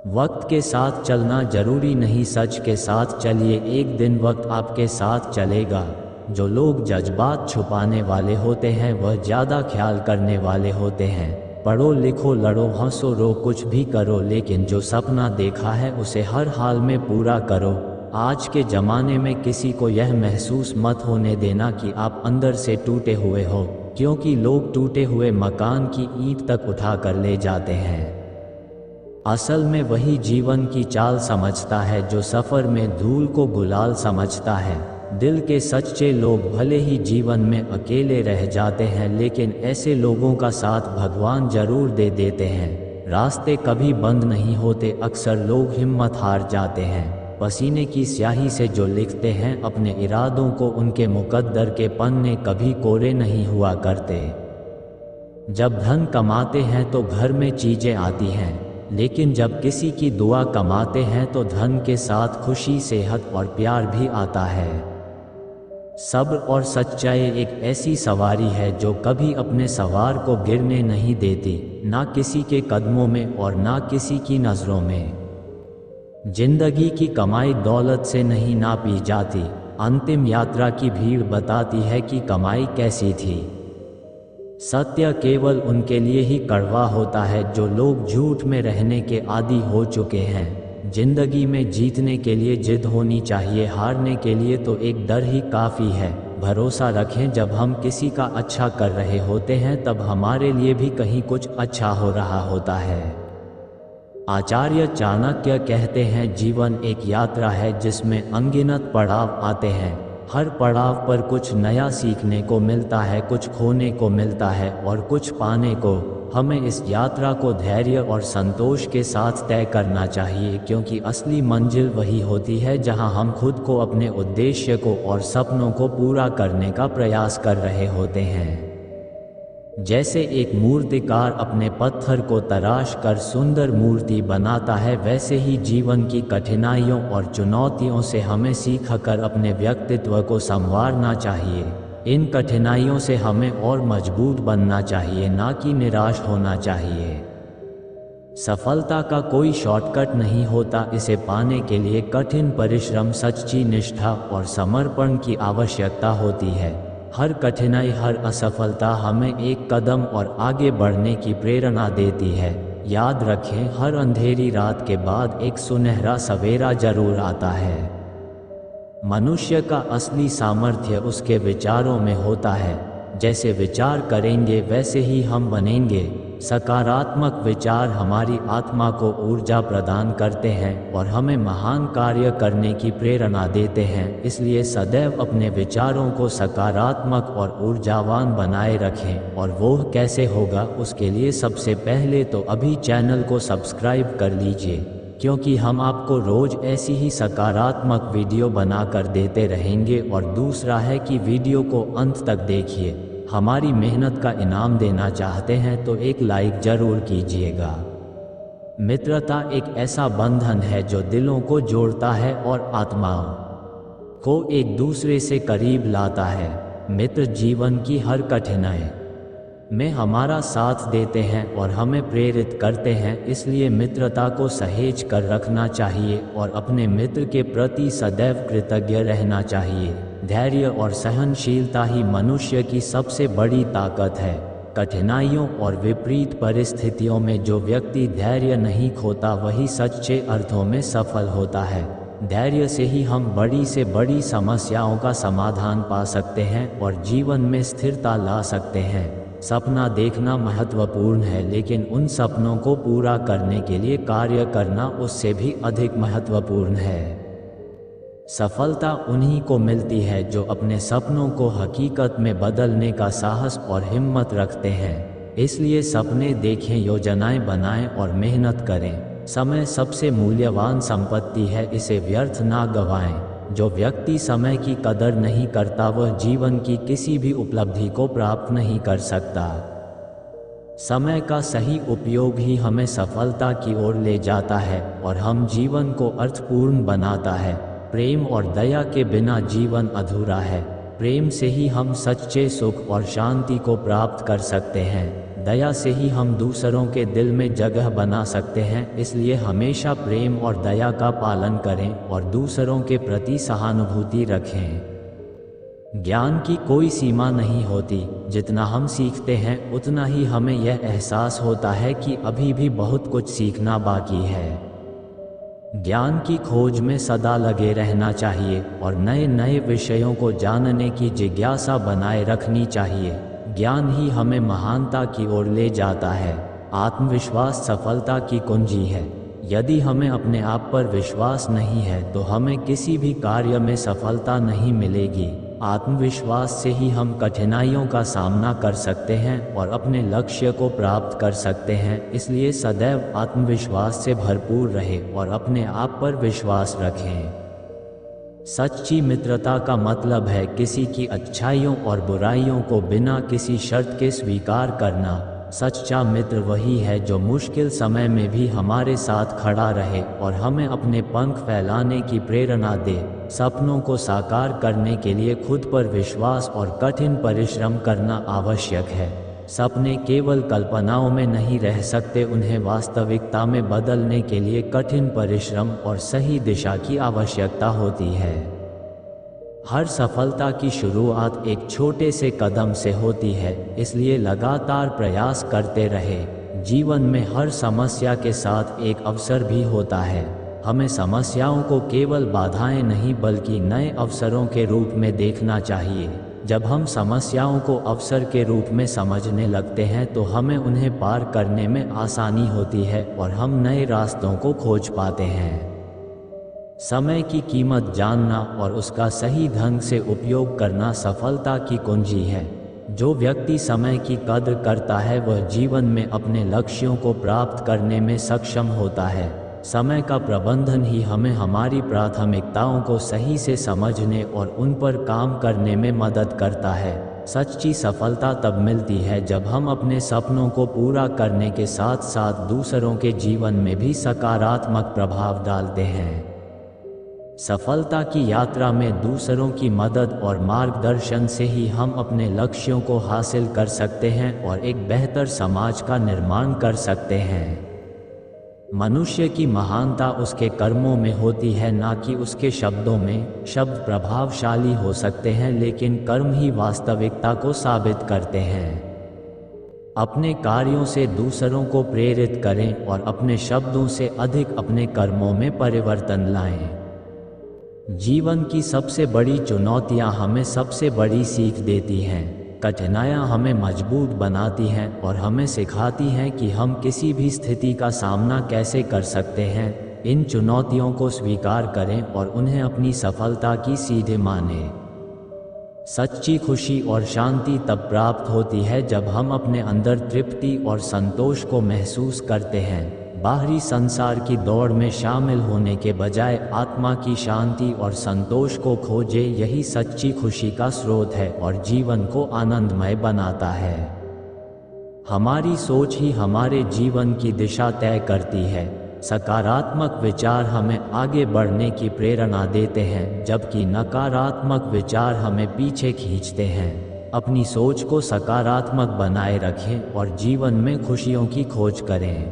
वक्त के साथ चलना जरूरी नहीं, सच के साथ चलिए, एक दिन वक्त आपके साथ चलेगा। जो लोग जज्बात छुपाने वाले होते हैं वह ज़्यादा ख्याल करने वाले होते हैं। पढ़ो लिखो लड़ो हंसो रो कुछ भी करो, लेकिन जो सपना देखा है उसे हर हाल में पूरा करो। आज के ज़माने में किसी को यह महसूस मत होने देना कि आप अंदर से टूटे हुए हो, क्योंकि लोग टूटे हुए मकान की ईंट तक उठा कर ले जाते हैं। असल में वही जीवन की चाल समझता है जो सफ़र में धूल को गुलाल समझता है। दिल के सच्चे लोग भले ही जीवन में अकेले रह जाते हैं, लेकिन ऐसे लोगों का साथ भगवान जरूर दे देते हैं। रास्ते कभी बंद नहीं होते, अक्सर लोग हिम्मत हार जाते हैं। पसीने की स्याही से जो लिखते हैं अपने इरादों को, उनके मुकद्दर के पन्ने कभी कोरे नहीं हुआ करते। जब धन कमाते हैं तो घर में चीज़ें आती हैं, लेकिन जब किसी की दुआ कमाते हैं तो धन के साथ खुशी, सेहत और प्यार भी आता है। सब्र और सच्चाई एक ऐसी सवारी है जो कभी अपने सवार को गिरने नहीं देती, ना किसी के कदमों में और ना किसी की नज़रों में। जिंदगी की कमाई दौलत से नहीं नापी जाती, अंतिम यात्रा की भीड़ बताती है कि कमाई कैसी थी। सत्य केवल उनके लिए ही कड़वा होता है जो लोग झूठ में रहने के आदी हो चुके हैं। जिंदगी में जीतने के लिए जिद होनी चाहिए, हारने के लिए तो एक डर ही काफ़ी है। भरोसा रखें, जब हम किसी का अच्छा कर रहे होते हैं तब हमारे लिए भी कहीं कुछ अच्छा हो रहा होता है। आचार्य चाणक्य कहते हैं, जीवन एक यात्रा है जिसमें अनगिनत पड़ाव आते हैं। हर पड़ाव पर कुछ नया सीखने को मिलता है, कुछ खोने को मिलता है और कुछ पाने को। हमें इस यात्रा को धैर्य और संतोष के साथ तय करना चाहिए, क्योंकि असली मंजिल वही होती है जहां हम खुद को, अपने उद्देश्य को और सपनों को पूरा करने का प्रयास कर रहे होते हैं। जैसे एक मूर्तिकार अपने पत्थर को तराश कर सुंदर मूर्ति बनाता है, वैसे ही जीवन की कठिनाइयों और चुनौतियों से हमें सीखकर अपने व्यक्तित्व को संवारना चाहिए। इन कठिनाइयों से हमें और मजबूत बनना चाहिए, ना कि निराश होना चाहिए। सफलता का कोई शॉर्टकट नहीं होता, इसे पाने के लिए कठिन परिश्रम, सच्ची निष्ठा और समर्पण की आवश्यकता होती है। हर कठिनाई, हर असफलता हमें एक कदम और आगे बढ़ने की प्रेरणा देती है। याद रखें, हर अंधेरी रात के बाद एक सुनहरा सवेरा जरूर आता है। मनुष्य का असली सामर्थ्य उसके विचारों में होता है। जैसे विचार करेंगे वैसे ही हम बनेंगे। सकारात्मक विचार हमारी आत्मा को ऊर्जा प्रदान करते हैं और हमें महान कार्य करने की प्रेरणा देते हैं। इसलिए सदैव अपने विचारों को सकारात्मक और ऊर्जावान बनाए रखें। और वो कैसे होगा, उसके लिए सबसे पहले तो अभी चैनल को सब्सक्राइब कर लीजिए, क्योंकि हम आपको रोज ऐसी ही सकारात्मक वीडियो बनाकर देते रहेंगे। और दूसरा है कि वीडियो को अंत तक देखिए। हमारी मेहनत का इनाम देना चाहते हैं तो एक लाइक जरूर कीजिएगा। मित्रता एक ऐसा बंधन है जो दिलों को जोड़ता है और आत्माओं को एक दूसरे से करीब लाता है। मित्र जीवन की हर कठिनाई में हमारा साथ देते हैं और हमें प्रेरित करते हैं। इसलिए मित्रता को सहेज कर रखना चाहिए और अपने मित्र के प्रति सदैव कृतज्ञ रहना चाहिए। धैर्य और सहनशीलता ही मनुष्य की सबसे बड़ी ताकत है। कठिनाइयों और विपरीत परिस्थितियों में जो व्यक्ति धैर्य नहीं खोता वही सच्चे अर्थों में सफल होता है। धैर्य से ही हम बड़ी से बड़ी समस्याओं का समाधान पा सकते हैं और जीवन में स्थिरता ला सकते हैं। सपना देखना महत्वपूर्ण है, लेकिन उन सपनों को पूरा करने के लिए कार्य करना उससे भी अधिक महत्वपूर्ण है। सफलता उन्हीं को मिलती है जो अपने सपनों को हकीकत में बदलने का साहस और हिम्मत रखते हैं। इसलिए सपने देखें, योजनाएं बनाएं और मेहनत करें। समय सबसे मूल्यवान संपत्ति है, इसे व्यर्थ ना गंवाएं। जो व्यक्ति समय की कदर नहीं करता वह जीवन की किसी भी उपलब्धि को प्राप्त नहीं कर सकता। समय का सही उपयोग ही हमें सफलता की ओर ले जाता है और हम जीवन को अर्थपूर्ण बनाता है। प्रेम और दया के बिना जीवन अधूरा है। प्रेम से ही हम सच्चे सुख और शांति को प्राप्त कर सकते हैं। दया से ही हम दूसरों के दिल में जगह बना सकते हैं। इसलिए हमेशा प्रेम और दया का पालन करें और दूसरों के प्रति सहानुभूति रखें। ज्ञान की कोई सीमा नहीं होती। जितना हम सीखते हैं उतना ही हमें यह एहसास होता है कि अभी भी बहुत कुछ सीखना बाकी है। ज्ञान की खोज में सदा लगे रहना चाहिए और नए नए विषयों को जानने की जिज्ञासा बनाए रखनी चाहिए। ज्ञान ही हमें महानता की ओर ले जाता है। आत्मविश्वास सफलता की कुंजी है। यदि हमें अपने आप पर विश्वास नहीं है तो हमें किसी भी कार्य में सफलता नहीं मिलेगी। आत्मविश्वास से ही हम कठिनाइयों का सामना कर सकते हैं और अपने लक्ष्य को प्राप्त कर सकते हैं। इसलिए सदैव आत्मविश्वास से भरपूर रहें और अपने आप पर विश्वास रखें। सच्ची मित्रता का मतलब है किसी की अच्छाइयों और बुराइयों को बिना किसी शर्त के स्वीकार करना। सच्चा मित्र वही है जो मुश्किल समय में भी हमारे साथ खड़ा रहे और हमें अपने पंख फैलाने की प्रेरणा दे। सपनों को साकार करने के लिए खुद पर विश्वास और कठिन परिश्रम करना आवश्यक है। सपने केवल कल्पनाओं में नहीं रह सकते, उन्हें वास्तविकता में बदलने के लिए कठिन परिश्रम और सही दिशा की आवश्यकता होती है। हर सफलता की शुरुआत एक छोटे से कदम से होती है, इसलिए लगातार प्रयास करते रहे। जीवन में हर समस्या के साथ एक अवसर भी होता है। हमें समस्याओं को केवल बाधाएं नहीं बल्कि नए अवसरों के रूप में देखना चाहिए। जब हम समस्याओं को अवसर के रूप में समझने लगते हैं तो हमें उन्हें पार करने में आसानी होती है और हम नए रास्तों को खोज पाते हैं। समय की कीमत जानना और उसका सही ढंग से उपयोग करना सफलता की कुंजी है। जो व्यक्ति समय की कद्र करता है वह जीवन में अपने लक्ष्यों को प्राप्त करने में सक्षम होता है। समय का प्रबंधन ही हमें हमारी प्राथमिकताओं को सही से समझने और उन पर काम करने में मदद करता है। सच्ची सफलता तब मिलती है जब हम अपने सपनों को पूरा करने के साथ साथ दूसरों के जीवन में भी सकारात्मक प्रभाव डालते हैं। सफलता की यात्रा में दूसरों की मदद और मार्गदर्शन से ही हम अपने लक्ष्यों को हासिल कर सकते हैं और एक बेहतर समाज का निर्माण कर सकते हैं। मनुष्य की महानता उसके कर्मों में होती है, ना कि उसके शब्दों में। शब्द प्रभावशाली हो सकते हैं लेकिन कर्म ही वास्तविकता को साबित करते हैं। अपने कार्यों से दूसरों को प्रेरित करें और अपने शब्दों से अधिक अपने कर्मों में परिवर्तन लाएं। जीवन की सबसे बड़ी चुनौतियां हमें सबसे बड़ी सीख देती हैं। कठिनाइयां हमें मजबूत बनाती हैं और हमें सिखाती हैं कि हम किसी भी स्थिति का सामना कैसे कर सकते हैं। इन चुनौतियों को स्वीकार करें और उन्हें अपनी सफलता की सीढ़ी मानें। सच्ची खुशी और शांति तब प्राप्त होती है जब हम अपने अंदर तृप्ति और संतोष को महसूस करते हैं। बाहरी संसार की दौड़ में शामिल होने के बजाय आत्मा की शांति और संतोष को खोजें। यही सच्ची खुशी का स्रोत है और जीवन को आनंदमय बनाता है। हमारी सोच ही हमारे जीवन की दिशा तय करती है। सकारात्मक विचार हमें आगे बढ़ने की प्रेरणा देते हैं, जबकि नकारात्मक विचार हमें पीछे खींचते हैं। अपनी सोच को सकारात्मक बनाए रखें और जीवन में खुशियों की खोज करें।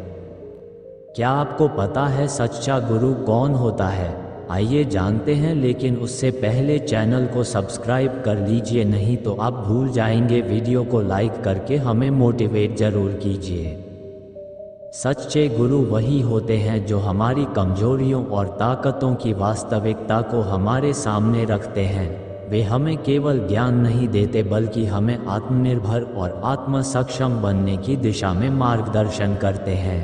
क्या आपको पता है सच्चा गुरु कौन होता है? आइए जानते हैं, लेकिन उससे पहले चैनल को सब्सक्राइब कर लीजिए, नहीं तो आप भूल जाएंगे। वीडियो को लाइक करके हमें मोटिवेट ज़रूर कीजिए। सच्चे गुरु वही होते हैं जो हमारी कमजोरियों और ताकतों की वास्तविकता को हमारे सामने रखते हैं। वे हमें केवल ज्ञान नहीं देते बल्कि हमें आत्मनिर्भर और आत्मसक्षम बनने की दिशा में मार्गदर्शन करते हैं।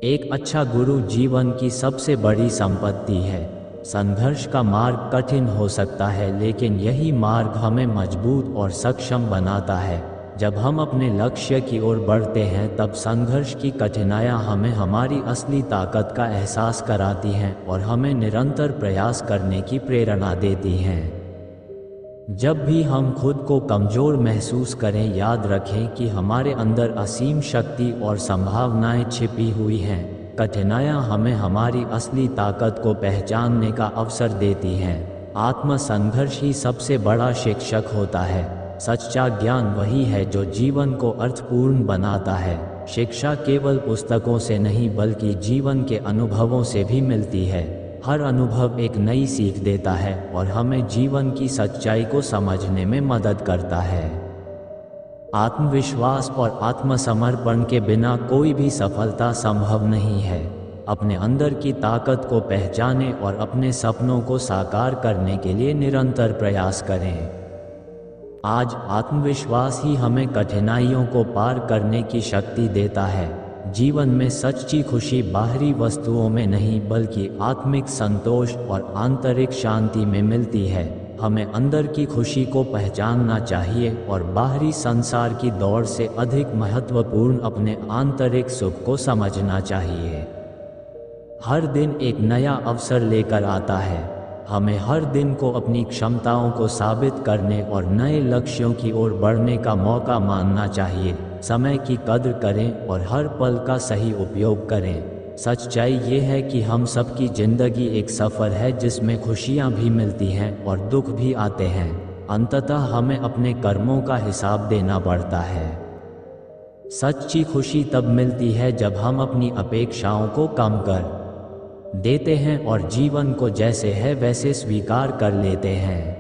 एक अच्छा गुरु जीवन की सबसे बड़ी संपत्ति है। संघर्ष का मार्ग कठिन हो सकता है, लेकिन यही मार्ग हमें मजबूत और सक्षम बनाता है। जब हम अपने लक्ष्य की ओर बढ़ते हैं तब संघर्ष की कठिनाइयाँ हमें हमारी असली ताकत का एहसास कराती हैं और हमें निरंतर प्रयास करने की प्रेरणा देती हैं। जब भी हम खुद को कमज़ोर महसूस करें, याद रखें कि हमारे अंदर असीम शक्ति और संभावनाएं छिपी हुई हैं। कठिनाइयाँ हमें हमारी असली ताकत को पहचानने का अवसर देती हैं। आत्मसंघर्ष ही सबसे बड़ा शिक्षक होता है। सच्चा ज्ञान वही है जो जीवन को अर्थपूर्ण बनाता है। शिक्षा केवल पुस्तकों से नहीं बल्कि जीवन के अनुभवों से भी मिलती है। हर अनुभव एक नई सीख देता है और हमें जीवन की सच्चाई को समझने में मदद करता है। आत्मविश्वास और आत्मसमर्पण के बिना कोई भी सफलता संभव नहीं है। अपने अंदर की ताकत को पहचानें और अपने सपनों को साकार करने के लिए निरंतर प्रयास करें। आज आत्मविश्वास ही हमें कठिनाइयों को पार करने की शक्ति देता है। जीवन में सच्ची खुशी बाहरी वस्तुओं में नहीं बल्कि आत्मिक संतोष और आंतरिक शांति में मिलती है। हमें अंदर की खुशी को पहचानना चाहिए और बाहरी संसार की दौड़ से अधिक महत्वपूर्ण अपने आंतरिक सुख को समझना चाहिए। हर दिन एक नया अवसर लेकर आता है। हमें हर दिन को अपनी क्षमताओं को साबित करने और नए लक्ष्यों की ओर बढ़ने का मौका मानना चाहिए। समय की कद्र करें और हर पल का सही उपयोग करें। सच्चाई ये है कि हम सबकी ज़िंदगी एक सफ़र है जिसमें खुशियाँ भी मिलती हैं और दुख भी आते हैं। अंततः हमें अपने कर्मों का हिसाब देना पड़ता है। सच्ची खुशी तब मिलती है जब हम अपनी अपेक्षाओं को कम कर देते हैं और जीवन को जैसे है वैसे स्वीकार कर लेते हैं।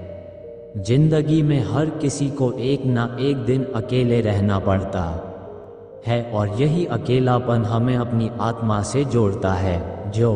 जिंदगी में हर किसी को एक ना एक दिन अकेले रहना पड़ता है और यही अकेलापन हमें अपनी आत्मा से जोड़ता है। जो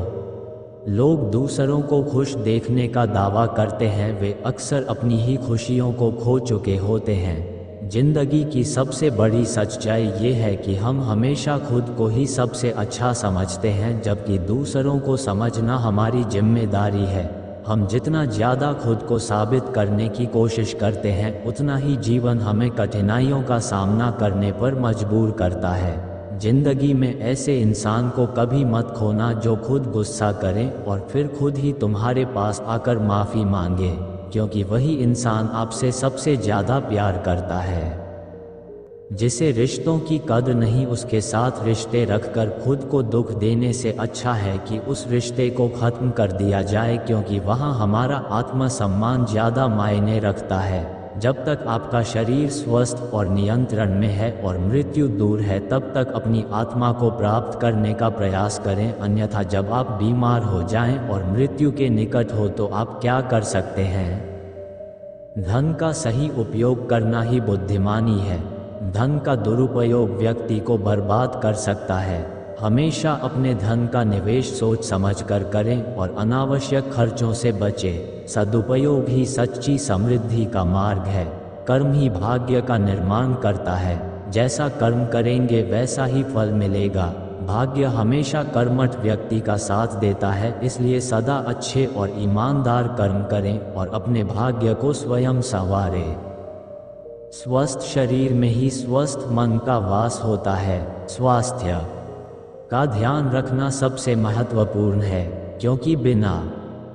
लोग दूसरों को खुश देखने का दावा करते हैं वे अक्सर अपनी ही खुशियों को खो चुके होते हैं। जिंदगी की सबसे बड़ी सच्चाई ये है कि हम हमेशा खुद को ही सबसे अच्छा समझते हैं, जबकि दूसरों को समझना हमारी जिम्मेदारी है। हम जितना ज़्यादा खुद को साबित करने की कोशिश करते हैं उतना ही जीवन हमें कठिनाइयों का सामना करने पर मजबूर करता है। जिंदगी में ऐसे इंसान को कभी मत खोना जो खुद गुस्सा करे और फिर खुद ही तुम्हारे पास आकर माफ़ी मांगे, क्योंकि वही इंसान आपसे सबसे ज़्यादा प्यार करता है। जिसे रिश्तों की कद्र नहीं उसके साथ रिश्ते रखकर खुद को दुख देने से अच्छा है कि उस रिश्ते को ख़त्म कर दिया जाए, क्योंकि वहाँ हमारा आत्मसम्मान ज़्यादा मायने रखता है। जब तक आपका शरीर स्वस्थ और नियंत्रण में है और मृत्यु दूर है तब तक अपनी आत्मा को प्राप्त करने का प्रयास करें, अन्यथा जब आप बीमार हो जाएं और मृत्यु के निकट हो तो आप क्या कर सकते हैं? धन का सही उपयोग करना ही बुद्धिमानी है। धन का दुरुपयोग व्यक्ति को बर्बाद कर सकता है। हमेशा अपने धन का निवेश सोच समझकर करें और अनावश्यक खर्चों से बचें। सदुपयोग ही सच्ची समृद्धि का मार्ग है। कर्म ही भाग्य का निर्माण करता है। जैसा कर्म करेंगे वैसा ही फल मिलेगा। भाग्य हमेशा कर्मठ व्यक्ति का साथ देता है, इसलिए सदा अच्छे और ईमानदार कर्म करें और अपने भाग्य को स्वयं संवारें। स्वस्थ शरीर में ही स्वस्थ मन का वास होता है। स्वास्थ्य का ध्यान रखना सबसे महत्वपूर्ण है, क्योंकि बिना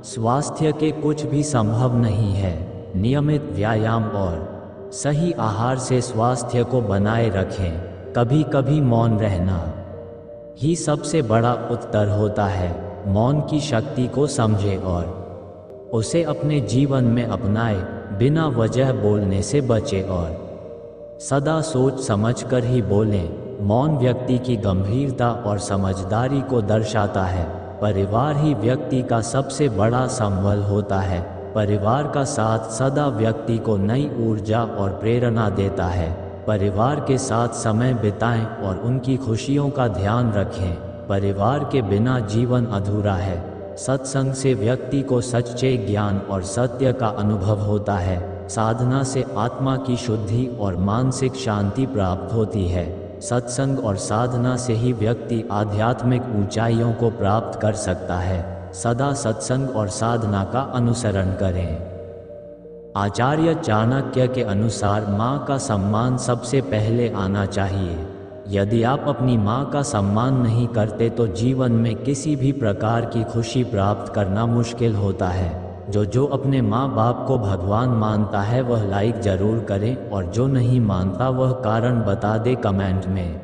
स्वास्थ्य के कुछ भी संभव नहीं है। नियमित व्यायाम और सही आहार से स्वास्थ्य को बनाए रखें। कभी कभी मौन रहना ही सबसे बड़ा उत्तर होता है। मौन की शक्ति को समझें और उसे अपने जीवन में अपनाए, बिना वजह बोलने से बचे और सदा सोच समझकर ही बोलें। मौन व्यक्ति की गंभीरता और समझदारी को दर्शाता है। परिवार ही व्यक्ति का सबसे बड़ा संबल होता है। परिवार का साथ सदा व्यक्ति को नई ऊर्जा और प्रेरणा देता है। परिवार के साथ समय बिताएं और उनकी खुशियों का ध्यान रखें। परिवार के बिना जीवन अधूरा है। सत्संग से व्यक्ति को सच्चे ज्ञान और सत्य का अनुभव होता है। साधना से आत्मा की शुद्धि और मानसिक शांति प्राप्त होती है। सत्संग और साधना से ही व्यक्ति आध्यात्मिक ऊंचाइयों को प्राप्त कर सकता है। सदा सत्संग और साधना का अनुसरण करें। आचार्य चाणक्य के अनुसार माँ का सम्मान सबसे पहले आना चाहिए। यदि आप अपनी माँ का सम्मान नहीं करते तो जीवन में किसी भी प्रकार की खुशी प्राप्त करना मुश्किल होता है। जो अपने माँ बाप को भगवान मानता है वह लाइक जरूर करें, और जो नहीं मानता वह कारण बता दे कमेंट में।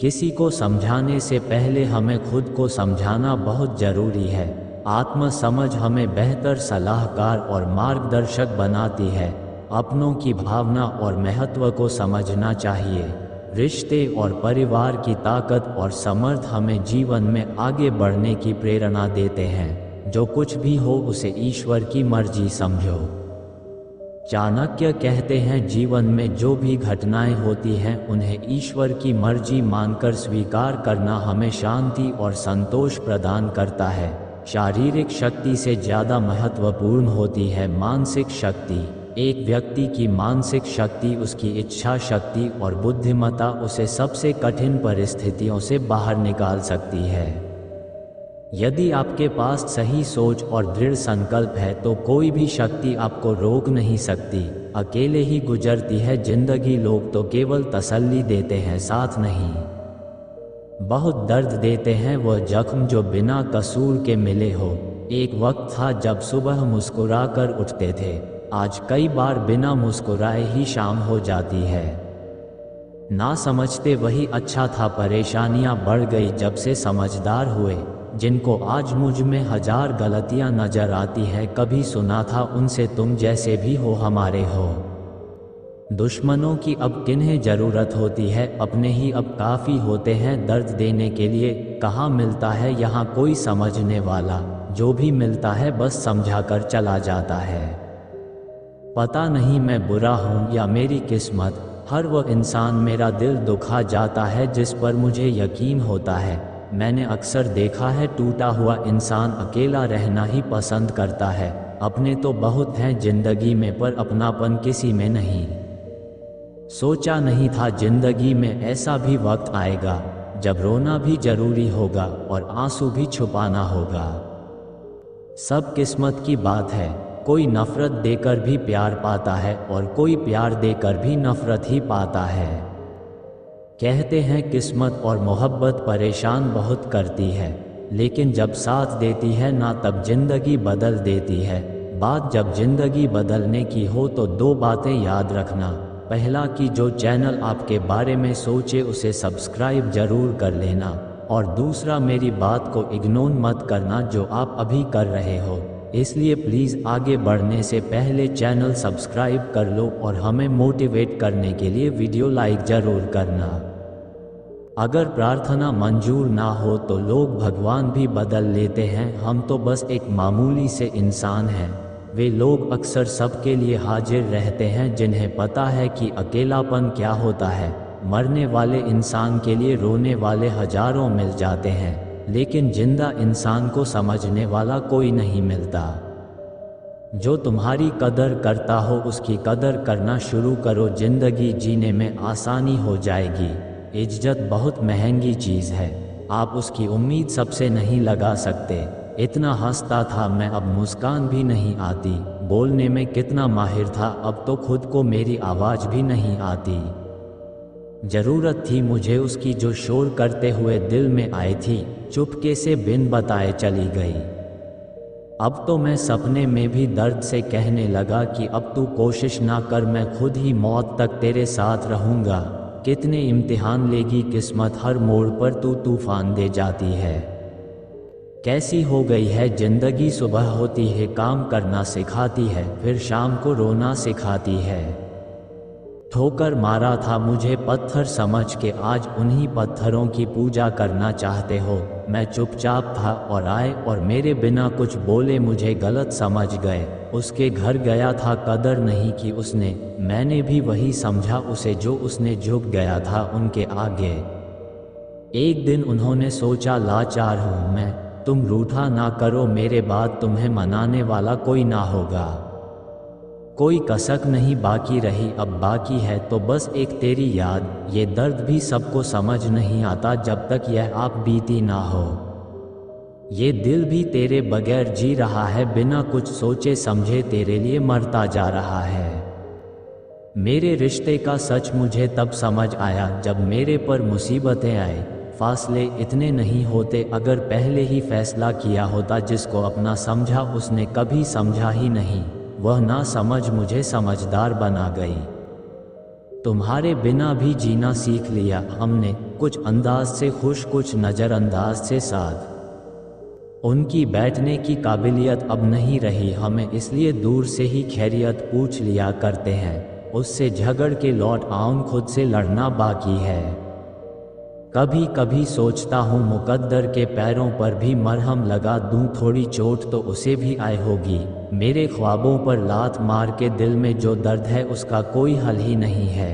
किसी को समझाने से पहले हमें खुद को समझाना बहुत ज़रूरी है। आत्म समझ हमें बेहतर सलाहकार और मार्गदर्शक बनाती है। अपनों की भावना और महत्व को समझना चाहिए। रिश्ते और परिवार की ताकत और समर्थ हमें जीवन में आगे बढ़ने की प्रेरणा देते हैं। जो कुछ भी हो उसे ईश्वर की मर्जी समझो। चाणक्य कहते हैं, जीवन में जो भी घटनाएं होती हैं उन्हें ईश्वर की मर्जी मानकर स्वीकार करना हमें शांति और संतोष प्रदान करता है। शारीरिक शक्ति से ज़्यादा महत्वपूर्ण होती है मानसिक शक्ति। एक व्यक्ति की मानसिक शक्ति, उसकी इच्छा शक्ति और बुद्धिमत्ता उसे सबसे कठिन परिस्थितियों से बाहर निकाल सकती है। यदि आपके पास सही सोच और दृढ़ संकल्प है तो कोई भी शक्ति आपको रोक नहीं सकती। अकेले ही गुजरती है जिंदगी, लोग तो केवल तसल्ली देते हैं, साथ नहीं। बहुत दर्द देते हैं वह जख्म जो बिना कसूर के मिले हो। एक वक्त था जब सुबह मुस्कुराकर उठते थे, आज कई बार बिना मुस्कुराए ही शाम हो जाती है। ना समझते वही अच्छा था, परेशानियां बढ़ गई जब से समझदार हुए। जिनको आज मुझ में 1000 गलतियां नजर आती है, कभी सुना था उनसे तुम जैसे भी हो हमारे हो। दुश्मनों की अब किन्हें ज़रूरत होती है, अपने ही अब काफ़ी होते हैं दर्द देने के लिए। कहाँ मिलता है यहाँ कोई समझने वाला, जो भी मिलता है बस समझा कर चला जाता है। पता नहीं मैं बुरा हूँ या मेरी किस्मत, हर वो इंसान मेरा दिल दुखा जाता है जिस पर मुझे यकीन होता है। मैंने अक्सर देखा है टूटा हुआ इंसान अकेला रहना ही पसंद करता है। अपने तो बहुत हैं जिंदगी में पर अपनापन किसी में नहीं। सोचा नहीं था जिंदगी में ऐसा भी वक्त आएगा जब रोना भी जरूरी होगा और आंसू भी छुपाना होगा। सब किस्मत की बात है, कोई नफरत देकर भी प्यार पाता है और कोई प्यार देकर भी नफरत ही पाता है। कहते हैं किस्मत और मोहब्बत परेशान बहुत करती है, लेकिन जब साथ देती है ना तब जिंदगी बदल देती है। बात जब जिंदगी बदलने की हो तो 2 बातें याद रखना। पहला कि जो चैनल आपके बारे में सोचे उसे सब्सक्राइब जरूर कर लेना, और दूसरा मेरी बात को इग्नोर मत करना जो आप अभी कर रहे हो। इसलिए प्लीज़ आगे बढ़ने से पहले चैनल सब्सक्राइब कर लो और हमें मोटिवेट करने के लिए वीडियो लाइक ज़रूर करना। अगर प्रार्थना मंजूर ना हो तो लोग भगवान भी बदल लेते हैं, हम तो बस एक मामूली से इंसान हैं। वे लोग अक्सर सबके लिए हाजिर रहते हैं जिन्हें पता है कि अकेलापन क्या होता है। मरने वाले इंसान के लिए रोने वाले हजारों मिल जाते हैं, लेकिन जिंदा इंसान को समझने वाला कोई नहीं मिलता। जो तुम्हारी कदर करता हो उसकी कदर करना शुरू करो, जिंदगी जीने में आसानी हो जाएगी। इज्जत बहुत महंगी चीज़ है, आप उसकी उम्मीद सबसे नहीं लगा सकते। इतना हंसता था मैं, अब मुस्कान भी नहीं आती। बोलने में कितना माहिर था, अब तो खुद को मेरी आवाज़ भी नहीं आती। ज़रूरत थी मुझे उसकी जो शोर करते हुए दिल में आई थी, चुपके से बिन बताए चली गई। अब तो मैं सपने में भी दर्द से कहने लगा कि अब तू कोशिश ना कर, मैं खुद ही मौत तक तेरे साथ रहूँगा। कितने इम्तिहान लेगी किस्मत, हर मोड़ पर तू तूफान दे जाती है। कैसी हो गई है जिंदगी, सुबह होती है काम करना सिखाती है, फिर शाम को रोना सिखाती है। ठोकर मारा था मुझे पत्थर समझ के, आज उन्हीं पत्थरों की पूजा करना चाहते हो। मैं चुपचाप था और आए और मेरे बिना कुछ बोले मुझे गलत समझ गए। उसके घर गया था, कदर नहीं की उसने, मैंने भी वही समझा उसे जो उसने झुक गया था उनके आगे। एक दिन उन्होंने सोचा लाचार हूँ मैं, तुम रूठा ना करो, मेरे बाद तुम्हें मनाने वाला कोई ना होगा। कोई कसक नहीं बाकी रही, अब बाकी है तो बस एक तेरी याद। ये दर्द भी सबको समझ नहीं आता जब तक यह आप बीती ना हो। ये दिल भी तेरे बगैर जी रहा है, बिना कुछ सोचे समझे तेरे लिए मरता जा रहा है। मेरे रिश्ते का सच मुझे तब समझ आया जब मेरे पर मुसीबतें आए। फासले इतने नहीं होते, अगर पहले ही फैसला किया होता। जिसको अपना समझा उसने कभी समझा ही नहीं, वह ना समझ मुझे समझदार बना गई। तुम्हारे बिना भी जीना सीख लिया हमने, कुछ अंदाज से खुश कुछ नज़रअंदाज से साथ। उनकी बैठने की काबिलियत अब नहीं रही हमें, इसलिए दूर से ही खैरियत पूछ लिया करते हैं। उससे झगड़ के लौट आऊं, खुद से लड़ना बाकी है। कभी कभी सोचता हूँ मुकद्दर के पैरों पर भी मरहम लगा दूँ, थोड़ी चोट तो उसे भी आई होगी। मेरे ख्वाबों पर लात मार के दिल में जो दर्द है उसका कोई हल ही नहीं है।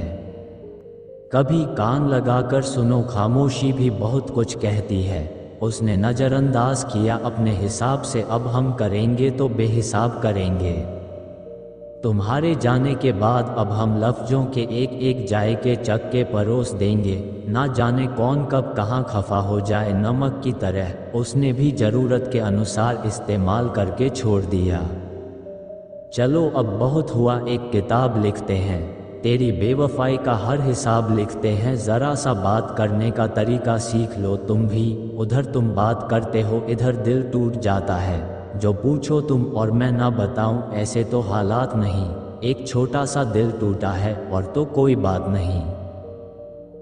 कभी कान लगाकर सुनो, खामोशी भी बहुत कुछ कहती है। उसने नज़रअंदाज किया अपने हिसाब से, अब हम करेंगे तो बेहिसाब करेंगे। तुम्हारे जाने के बाद अब हम लफ्ज़ों के एक एक जायके चक्के परोस देंगे। ना जाने कौन कब कहाँ खफा हो जाए, नमक की तरह उसने भी ज़रूरत के अनुसार इस्तेमाल करके छोड़ दिया। चलो अब बहुत हुआ, एक किताब लिखते हैं, तेरी बेवफाई का हर हिसाब लिखते हैं। ज़रा सा बात करने का तरीका सीख लो तुम भी, उधर तुम बात करते हो इधर दिल टूट जाता है। जो पूछो तुम और मैं ना बताऊं, ऐसे तो हालात नहीं। एक छोटा सा दिल टूटा है और तो कोई बात नहीं।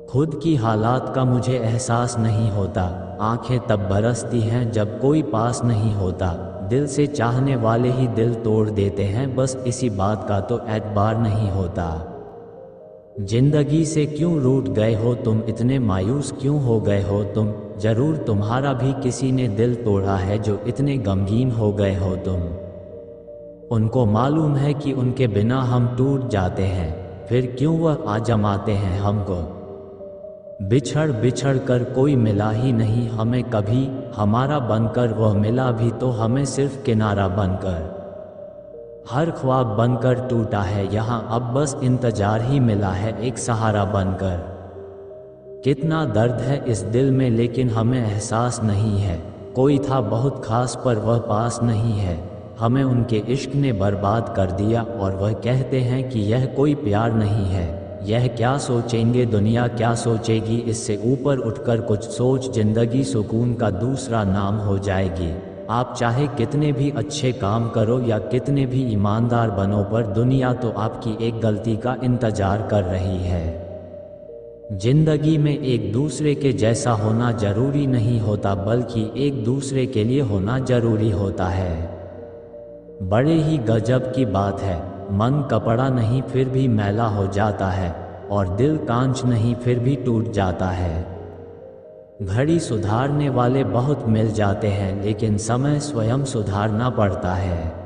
खुद की हालात का मुझे एहसास नहीं होता, आंखें तब बरसती हैं जब कोई पास नहीं होता। दिल से चाहने वाले ही दिल तोड़ देते हैं, बस इसी बात का तो एतबार नहीं होता। जिंदगी से क्यों रूठ गए हो तुम, इतने मायूस क्यों हो गए हो तुम। जरूर तुम्हारा भी किसी ने दिल तोड़ा है जो इतने गमगीन हो गए हो तुम। उनको मालूम है कि उनके बिना हम टूट जाते हैं, फिर क्यों वह आ जमाते हैं हमको। बिछड़ बिछड़ कर कोई मिला ही नहीं हमें कभी, हमारा बनकर वह मिला भी तो हमें सिर्फ किनारा बनकर। हर ख्वाब बनकर टूटा है यहाँ, अब बस इंतजार ही मिला है एक सहारा बनकर। कितना दर्द है इस दिल में लेकिन हमें एहसास नहीं है। कोई था बहुत खास पर वह पास नहीं है, हमें उनके इश्क ने बर्बाद कर दिया। और वह कहते हैं कि यह कोई प्यार नहीं है। यह क्या सोचेंगे दुनिया क्या सोचेगी, इससे ऊपर उठकर कुछ सोच, जिंदगी सुकून का दूसरा नाम हो जाएगी। आप चाहे कितने भी अच्छे काम करो या कितने भी ईमानदार बनो, पर दुनिया तो आपकी एक गलती का इंतजार कर रही है। जिंदगी में एक दूसरे के जैसा होना जरूरी नहीं होता, बल्कि एक दूसरे के लिए होना जरूरी होता है। बड़े ही गजब की बात है, मन कपड़ा नहीं फिर भी मैला हो जाता है, और दिल कांच नहीं फिर भी टूट जाता है। घड़ी सुधारने वाले बहुत मिल जाते हैं, लेकिन समय स्वयं सुधारना पड़ता है।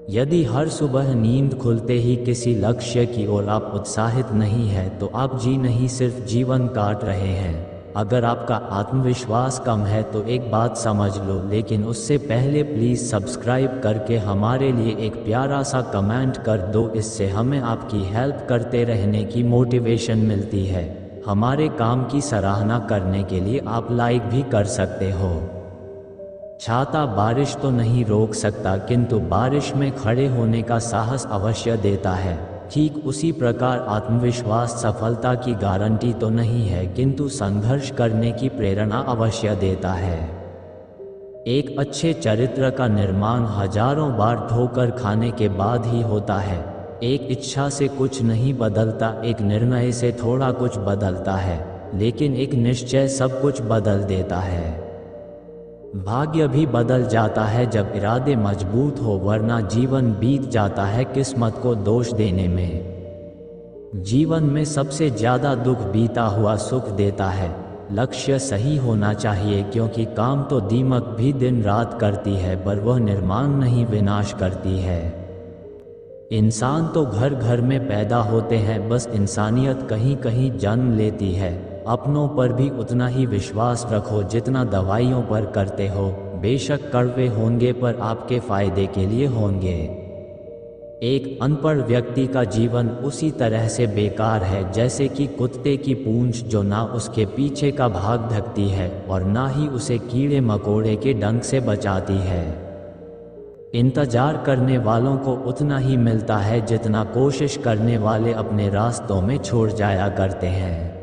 यदि हर सुबह नींद खुलते ही किसी लक्ष्य की ओर आप उत्साहित नहीं है तो आप जी नहीं सिर्फ जीवन काट रहे हैं। अगर आपका आत्मविश्वास कम है तो एक बात समझ लो, लेकिन उससे पहले प्लीज़ सब्सक्राइब करके हमारे लिए एक प्यारा सा कमेंट कर दो, इससे हमें आपकी हेल्प करते रहने की मोटिवेशन मिलती है। हमारे काम की सराहना करने के लिए आप लाइक भी कर सकते हो। छाता बारिश तो नहीं रोक सकता, किंतु बारिश में खड़े होने का साहस अवश्य देता है। ठीक उसी प्रकार आत्मविश्वास सफलता की गारंटी तो नहीं है, किंतु संघर्ष करने की प्रेरणा अवश्य देता है। एक अच्छे चरित्र का निर्माण हजारों बार ठोकर खाने के बाद ही होता है। एक इच्छा से कुछ नहीं बदलता, एक निर्णय से थोड़ा कुछ बदलता है, लेकिन एक निश्चय सब कुछ बदल देता है। भाग्य भी बदल जाता है जब इरादे मजबूत हो, वरना जीवन बीत जाता है किस्मत को दोष देने में। जीवन में सबसे ज़्यादा दुख बीता हुआ सुख देता है। लक्ष्य सही होना चाहिए, क्योंकि काम तो दीमक भी दिन रात करती है, पर वह निर्माण नहीं विनाश करती है। इंसान तो घर घर में पैदा होते हैं, बस इंसानियत कहीं कहीं जन्म लेती है। अपनों पर भी उतना ही विश्वास रखो जितना दवाइयों पर करते हो। बेशक कड़वे होंगे, पर आपके फ़ायदे के लिए होंगे। एक अनपढ़ व्यक्ति का जीवन उसी तरह से बेकार है जैसे कि कुत्ते की पूंछ जो ना उसके पीछे का भाग ढकती है और ना ही उसे कीड़े मकोड़े के डंक से बचाती है। इंतजार करने वालों को उतना ही मिलता है जितना कोशिश करने वाले अपने रास्तों में छोड़ जाया करते हैं।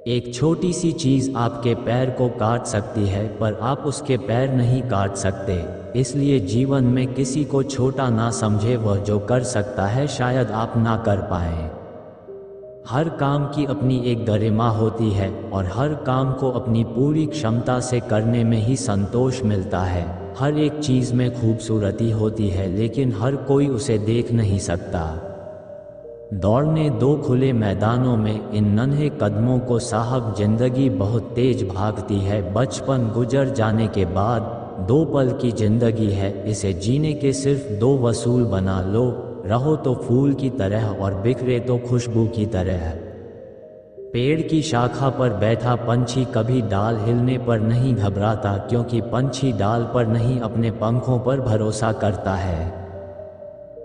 एक छोटी सी चीज़ आपके पैर को काट सकती है, पर आप उसके पैर नहीं काट सकते। इसलिए जीवन में किसी को छोटा ना समझे, वह जो कर सकता है शायद आप ना कर पाएं। हर काम की अपनी एक गरिमा होती है और हर काम को अपनी पूरी क्षमता से करने में ही संतोष मिलता है। हर एक चीज़ में खूबसूरती होती है, लेकिन हर कोई उसे देख नहीं सकता। दौड़ने दो खुले मैदानों में इन नन्हे कदमों को साहब जिंदगी बहुत तेज भागती है। बचपन गुजर जाने के बाद 2 पल की जिंदगी है, इसे जीने के सिर्फ 2 वसूल बना लो। रहो तो फूल की तरह और बिखरे तो खुशबू की तरह। पेड़ की शाखा पर बैठा पंछी कभी डाल हिलने पर नहीं घबराता, क्योंकि पंछी डाल पर नहीं अपने पंखों पर भरोसा करता है।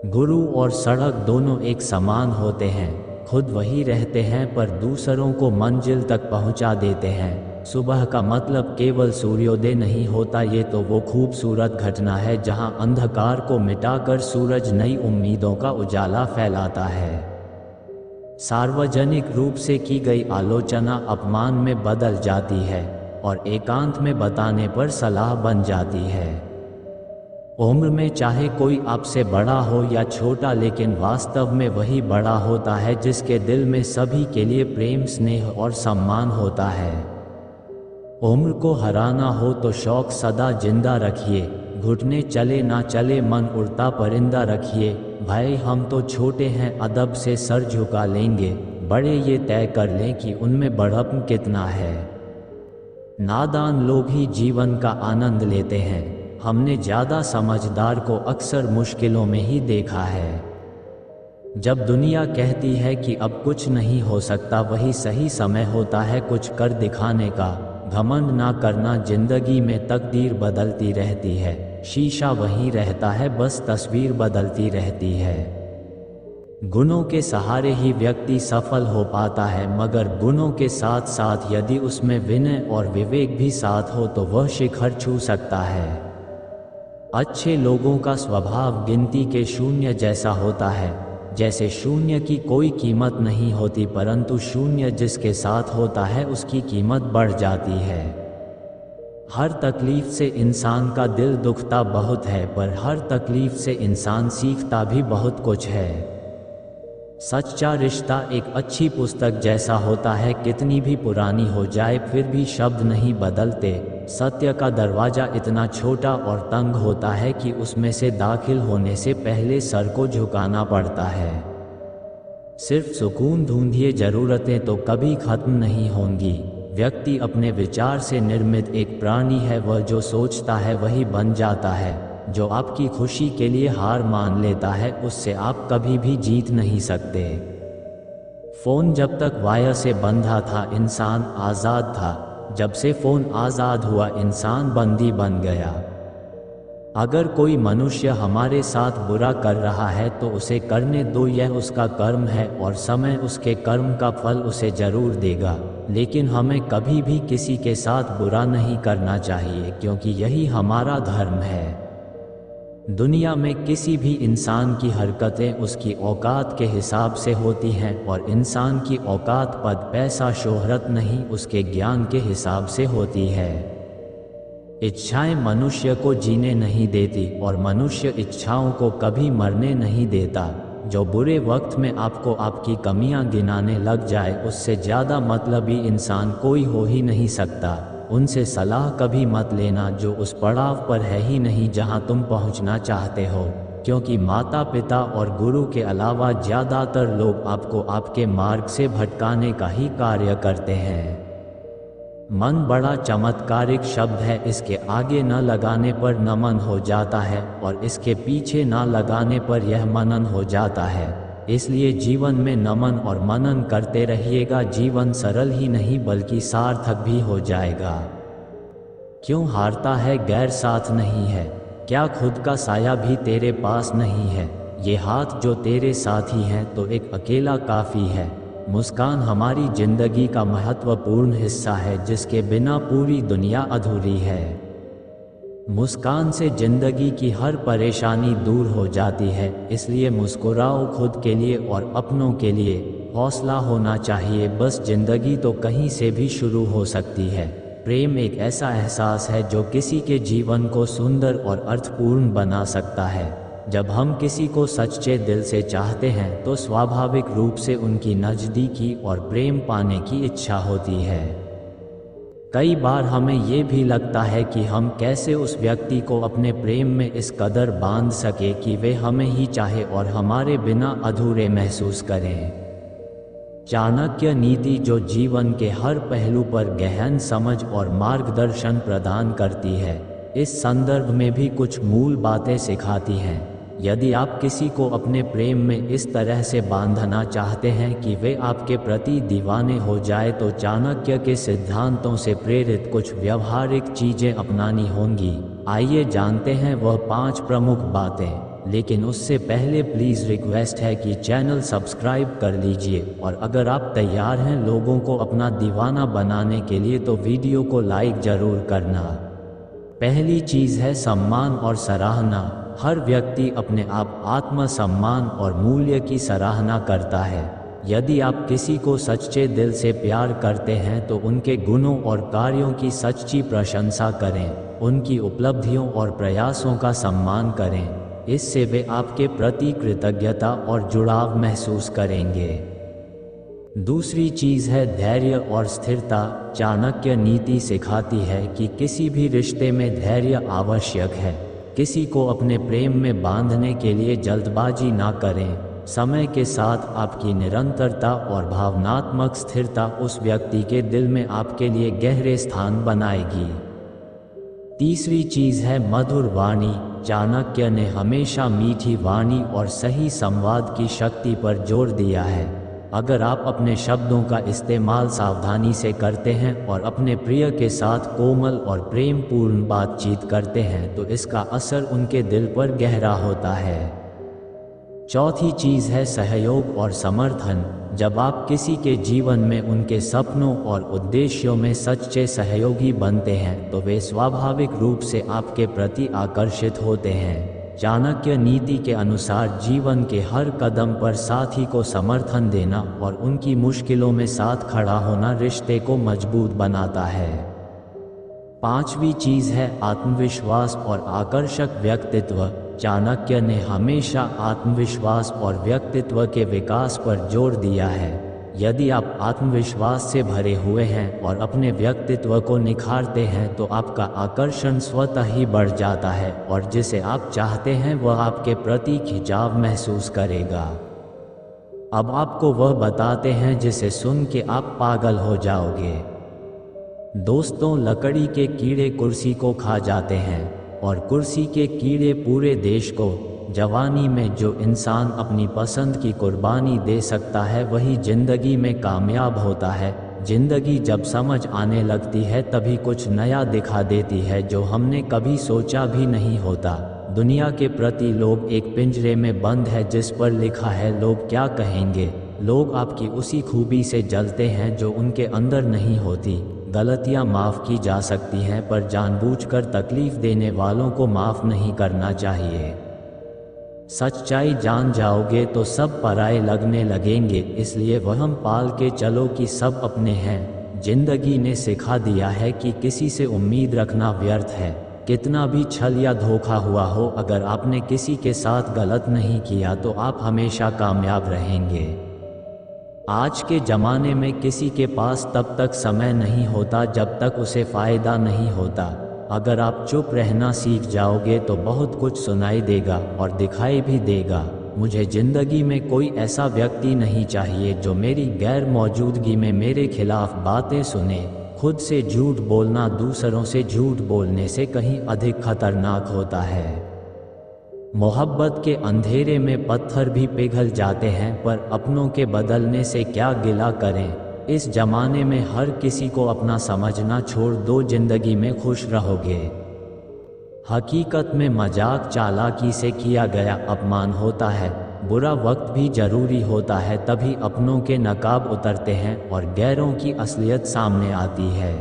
गुरु और सड़क दोनों एक समान होते हैं, खुद वही रहते हैं पर दूसरों को मंजिल तक पहुंचा देते हैं। सुबह का मतलब केवल सूर्योदय नहीं होता, ये तो वो खूबसूरत घटना है जहां अंधकार को मिटाकर सूरज नई उम्मीदों का उजाला फैलाता है। सार्वजनिक रूप से की गई आलोचना अपमान में बदल जाती है और एकांत में बताने पर सलाह बन जाती है। उम्र में चाहे कोई आपसे बड़ा हो या छोटा, लेकिन वास्तव में वही बड़ा होता है जिसके दिल में सभी के लिए प्रेम, स्नेह और सम्मान होता है। उम्र को हराना हो तो शौक सदा जिंदा रखिए, घुटने चले ना चले मन उड़ता परिंदा रखिए। भाई हम तो छोटे हैं, अदब से सर झुका लेंगे, बड़े ये तय कर लें कि उनमें बढ़त कितना है। नादान लोग ही जीवन का आनंद लेते हैं। हमने ज़्यादा समझदार को अक्सर मुश्किलों में ही देखा है। जब दुनिया कहती है कि अब कुछ नहीं हो सकता, वही सही समय होता है कुछ कर दिखाने का। घमंड ना करना, जिंदगी में तकदीर बदलती रहती है, शीशा वहीं रहता है, बस तस्वीर बदलती रहती है। गुणों के सहारे ही व्यक्ति सफल हो पाता है, मगर गुणों के साथ साथ यदि उसमें विनय और विवेक भी साथ हो तो वह शिखर छू सकता है। अच्छे लोगों का स्वभाव गिनती के शून्य जैसा होता है, जैसे शून्य की कोई कीमत नहीं होती, परंतु शून्य जिसके साथ होता है उसकी कीमत बढ़ जाती है। हर तकलीफ से इंसान का दिल दुखता बहुत है, पर हर तकलीफ से इंसान सीखता भी बहुत कुछ है। सच्चा रिश्ता एक अच्छी पुस्तक जैसा होता है, कितनी भी पुरानी हो जाए फिर भी शब्द नहीं बदलते। सत्य का दरवाज़ा इतना छोटा और तंग होता है कि उसमें से दाखिल होने से पहले सर को झुकाना पड़ता है। सिर्फ सुकून ढूंढिए, ज़रूरतें तो कभी खत्म नहीं होंगी। व्यक्ति अपने विचार से निर्मित एक प्राणी है, वह जो सोचता है वही बन जाता है। जो आपकी खुशी के लिए हार मान लेता है उससे आप कभी भी जीत नहीं सकते। फ़ोन जब तक वायर से बंधा था इंसान आज़ाद था, जब से फ़ोन आज़ाद हुआ इंसान बंदी बन गया। अगर कोई मनुष्य हमारे साथ बुरा कर रहा है तो उसे करने दो, यह उसका कर्म है और समय उसके कर्म का फल उसे ज़रूर देगा। लेकिन हमें कभी भी किसी के साथ बुरा नहीं करना चाहिए, क्योंकि यही हमारा धर्म है। दुनिया में किसी भी इंसान की हरकतें उसकी औकात के हिसाब से होती हैं और इंसान की औकात पद पैसा शोहरत नहीं, उसके ज्ञान के हिसाब से होती है। इच्छाएं मनुष्य को जीने नहीं देती और मनुष्य इच्छाओं को कभी मरने नहीं देता। जो बुरे वक्त में आपको आपकी कमियां गिनाने लग जाए उससे ज़्यादा मतलबी इंसान कोई हो ही नहीं सकता। उनसे सलाह कभी मत लेना जो उस पड़ाव पर है ही नहीं जहां तुम पहुंचना चाहते हो, क्योंकि माता पिता और गुरु के अलावा ज़्यादातर लोग आपको आपके मार्ग से भटकाने का ही कार्य करते हैं। मन बड़ा चमत्कारिक शब्द है, इसके आगे न लगाने पर नमन हो जाता है और इसके पीछे न लगाने पर यह मनन हो जाता है। इसलिए जीवन में नमन और मनन करते रहिएगा, जीवन सरल ही नहीं बल्कि सार्थक भी हो जाएगा। क्यों हारता है गैर साथ नहीं है, क्या खुद का साया भी तेरे पास नहीं है, ये हाथ जो तेरे साथी हैं तो एक अकेला काफ़ी है। मुस्कान हमारी जिंदगी का महत्वपूर्ण हिस्सा है जिसके बिना पूरी दुनिया अधूरी है। मुस्कान से जिंदगी की हर परेशानी दूर हो जाती है, इसलिए मुस्कुराओ खुद के लिए और अपनों के लिए। हौसला होना चाहिए, बस जिंदगी तो कहीं से भी शुरू हो सकती है। प्रेम एक ऐसा एहसास है जो किसी के जीवन को सुंदर और अर्थपूर्ण बना सकता है। जब हम किसी को सच्चे दिल से चाहते हैं तो स्वाभाविक रूप से उनकी नज़दीकी और प्रेम पाने की इच्छा होती है। कई बार हमें ये भी लगता है कि हम कैसे उस व्यक्ति को अपने प्रेम में इस कदर बांध सके कि वे हमें ही चाहे और हमारे बिना अधूरे महसूस करें। चाणक्य नीति जो जीवन के हर पहलू पर गहन समझ और मार्गदर्शन प्रदान करती है, इस संदर्भ में भी कुछ मूल बातें सिखाती हैं। यदि आप किसी को अपने प्रेम में इस तरह से बांधना चाहते हैं कि वे आपके प्रति दीवाने हो जाए तो चाणक्य के सिद्धांतों से प्रेरित कुछ व्यवहारिक चीज़ें अपनानी होंगी। आइए जानते हैं वह 5 प्रमुख बातें, लेकिन उससे पहले प्लीज़ रिक्वेस्ट है कि चैनल सब्सक्राइब कर लीजिए और अगर आप तैयार हैं लोगों को अपना दीवाना बनाने के लिए तो वीडियो को लाइक ज़रूर करना। पहली चीज़ है सम्मान और सराहना। हर व्यक्ति अपने आप आत्मसम्मान और मूल्य की सराहना करता है। यदि आप किसी को सच्चे दिल से प्यार करते हैं तो उनके गुणों और कार्यों की सच्ची प्रशंसा करें, उनकी उपलब्धियों और प्रयासों का सम्मान करें। इससे वे आपके प्रति कृतज्ञता और जुड़ाव महसूस करेंगे। दूसरी चीज़ है धैर्य और स्थिरता। चाणक्य नीति सिखाती है कि किसी भी रिश्ते में धैर्य आवश्यक है। किसी को अपने प्रेम में बांधने के लिए जल्दबाजी ना करें। समय के साथ आपकी निरंतरता और भावनात्मक स्थिरता उस व्यक्ति के दिल में आपके लिए गहरे स्थान बनाएगी। तीसरी चीज़ है मधुर वाणी। चाणक्य ने हमेशा मीठी वाणी और सही संवाद की शक्ति पर जोर दिया है। अगर आप अपने शब्दों का इस्तेमाल सावधानी से करते हैं और अपने प्रिय के साथ कोमल और प्रेमपूर्ण बातचीत करते हैं तो इसका असर उनके दिल पर गहरा होता है। चौथी चीज़ है सहयोग और समर्थन। जब आप किसी के जीवन में उनके सपनों और उद्देश्यों में सच्चे सहयोगी बनते हैं तो वे स्वाभाविक रूप से आपके प्रति आकर्षित होते हैं। चाणक्य नीति के अनुसार जीवन के हर कदम पर साथी को समर्थन देना और उनकी मुश्किलों में साथ खड़ा होना रिश्ते को मजबूत बनाता है। पांचवी चीज़ है आत्मविश्वास और आकर्षक व्यक्तित्व। चाणक्य ने हमेशा आत्मविश्वास और व्यक्तित्व के विकास पर जोर दिया है। यदि आप आत्मविश्वास से भरे हुए हैं और अपने व्यक्तित्व को निखारते हैं तो आपका आकर्षण स्वतः ही बढ़ जाता है और जिसे आप चाहते हैं वह आपके प्रति खिंचाव महसूस करेगा। अब आपको वह बताते हैं जिसे सुन के आप पागल हो जाओगे। दोस्तों, लकड़ी के कीड़े कुर्सी को खा जाते हैं और कुर्सी के कीड़े पूरे देश को। जवानी में जो इंसान अपनी पसंद की कुर्बानी दे सकता है वही जिंदगी में कामयाब होता है। जिंदगी जब समझ आने लगती है तभी कुछ नया दिखा देती है जो हमने कभी सोचा भी नहीं होता। दुनिया के प्रति लोग एक पिंजरे में बंद है जिस पर लिखा है लोग क्या कहेंगे। लोग आपकी उसी खूबी से जलते हैं जो उनके अंदर नहीं होती। गलतियां माफ़ की जा सकती हैं पर जानबूझकर तकलीफ देने वालों को माफ़ नहीं करना चाहिए। सच्चाई जान जाओगे तो सब पराये लगने लगेंगे, इसलिए वहम पाल के चलो कि सब अपने हैं। जिंदगी ने सिखा दिया है कि किसी से उम्मीद रखना व्यर्थ है। कितना भी छल या धोखा हुआ हो, अगर आपने किसी के साथ गलत नहीं किया तो आप हमेशा कामयाब रहेंगे। आज के ज़माने में किसी के पास तब तक समय नहीं होता जब तक उसे फ़ायदा नहीं होता। अगर आप चुप रहना सीख जाओगे तो बहुत कुछ सुनाई देगा और दिखाई भी देगा। मुझे ज़िंदगी में कोई ऐसा व्यक्ति नहीं चाहिए जो मेरी गैर मौजूदगी में मेरे खिलाफ बातें सुने। खुद से झूठ बोलना दूसरों से झूठ बोलने से कहीं अधिक खतरनाक होता है। मोहब्बत के अंधेरे में पत्थर भी पिघल जाते हैं, पर अपनों के बदलने से क्या गिला करें। इस जमाने में हर किसी को अपना समझना छोड़ दो, जिंदगी में खुश रहोगे। हकीकत में मजाक चालाकी से किया गया अपमान होता है। बुरा वक्त भी जरूरी होता है, तभी अपनों के नकाब उतरते हैं और गैरों की असलियत सामने आती है।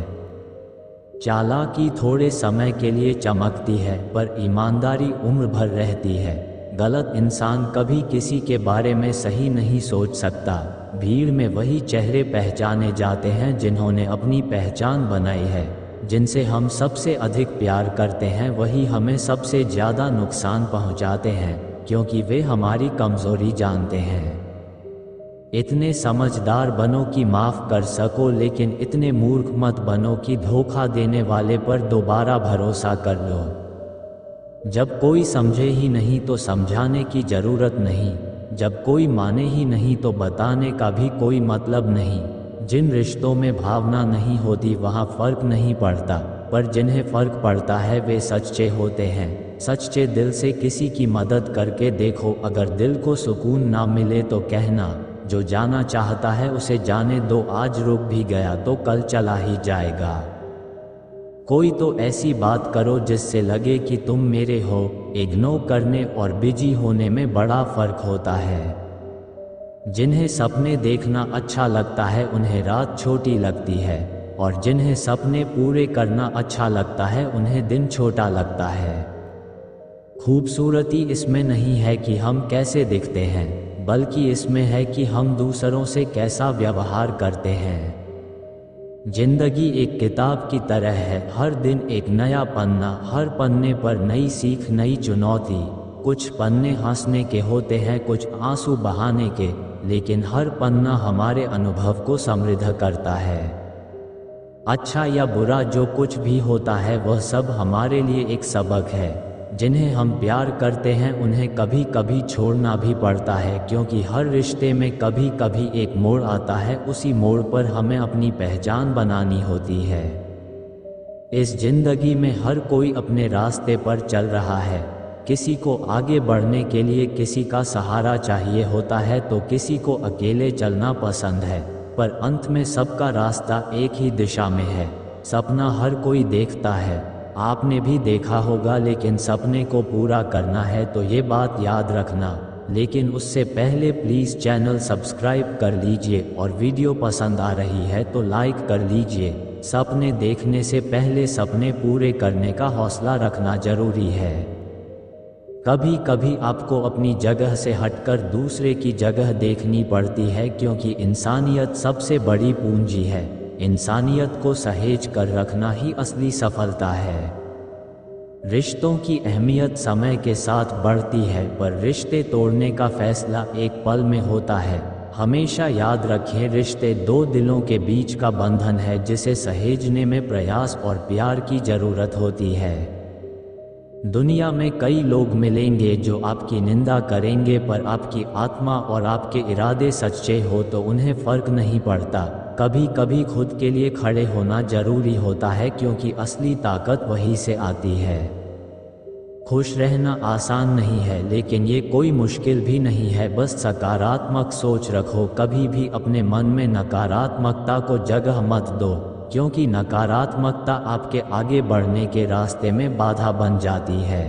चालाकी थोड़े समय के लिए चमकती है, पर ईमानदारी उम्र भर रहती है। गलत इंसान कभी किसी के बारे में सही नहीं सोच सकता। भीड़ में वही चेहरे पहचाने जाते हैं जिन्होंने अपनी पहचान बनाई है। जिनसे हम सबसे अधिक प्यार करते हैं वही हमें सबसे ज़्यादा नुकसान पहुंचाते हैं, क्योंकि वे हमारी कमज़ोरी जानते हैं। इतने समझदार बनो कि माफ़ कर सको, लेकिन इतने मूर्ख मत बनो कि धोखा देने वाले पर दोबारा भरोसा कर लो। जब कोई समझे ही नहीं तो समझाने की ज़रूरत नहीं। जब कोई माने ही नहीं तो बताने का भी कोई मतलब नहीं। जिन रिश्तों में भावना नहीं होती वहाँ फ़र्क नहीं पड़ता, पर जिन्हें फ़र्क पड़ता है वे सच्चे होते हैं। सच्चे दिल से किसी की मदद करके देखो। अगर दिल को सुकून ना मिले तो कहना, जो जाना चाहता है उसे जाने दो। आज रुक भी गया तो कल चला ही जाएगा। कोई तो ऐसी बात करो जिससे लगे कि तुम मेरे हो। इग्नोर करने और बिजी होने में बड़ा फ़र्क होता है। जिन्हें सपने देखना अच्छा लगता है उन्हें रात छोटी लगती है, और जिन्हें सपने पूरे करना अच्छा लगता है उन्हें दिन छोटा लगता है। खूबसूरती इसमें नहीं है कि हम कैसे दिखते हैं, बल्कि इसमें है कि हम दूसरों से कैसा व्यवहार करते हैं। जिंदगी एक किताब की तरह है, हर दिन एक नया पन्ना, हर पन्ने पर नई सीख, नई चुनौती। कुछ पन्ने हंसने के होते हैं, कुछ आंसू बहाने के, लेकिन हर पन्ना हमारे अनुभव को समृद्ध करता है। अच्छा या बुरा जो कुछ भी होता है वह सब हमारे लिए एक सबक है। जिन्हें हम प्यार करते हैं उन्हें कभी कभी छोड़ना भी पड़ता है, क्योंकि हर रिश्ते में कभी कभी एक मोड़ आता है। उसी मोड़ पर हमें अपनी पहचान बनानी होती है। इस जिंदगी में हर कोई अपने रास्ते पर चल रहा है। किसी को आगे बढ़ने के लिए किसी का सहारा चाहिए होता है, तो किसी को अकेले चलना पसंद है, पर अंत में सबका रास्ता एक ही दिशा में है। सपना हर कोई देखता है, आपने भी देखा होगा, लेकिन सपने को पूरा करना है तो ये बात याद रखना। लेकिन उससे पहले प्लीज़ चैनल सब्सक्राइब कर लीजिए, और वीडियो पसंद आ रही है तो लाइक कर लीजिए। सपने देखने से पहले सपने पूरे करने का हौसला रखना जरूरी है। कभी कभी आपको अपनी जगह से हटकर दूसरे की जगह देखनी पड़ती है, क्योंकि इंसानियत सबसे बड़ी पूंजी है। इंसानियत को सहेज कर रखना ही असली सफलता है। रिश्तों की अहमियत समय के साथ बढ़ती है, पर रिश्ते तोड़ने का फैसला एक पल में होता है। हमेशा याद रखें, रिश्ते दो दिलों के बीच का बंधन है, जिसे सहेजने में प्रयास और प्यार की ज़रूरत होती है। दुनिया में कई लोग मिलेंगे जो आपकी निंदा करेंगे, पर आपकी आत्मा और आपके इरादे सच्चे हो तो उन्हें फ़र्क नहीं पड़ता। कभी कभी खुद के लिए खड़े होना ज़रूरी होता है, क्योंकि असली ताकत वहीं से आती है। खुश रहना आसान नहीं है, लेकिन ये कोई मुश्किल भी नहीं है। बस सकारात्मक सोच रखो। कभी भी अपने मन में नकारात्मकता को जगह मत दो, क्योंकि नकारात्मकता आपके आगे बढ़ने के रास्ते में बाधा बन जाती है।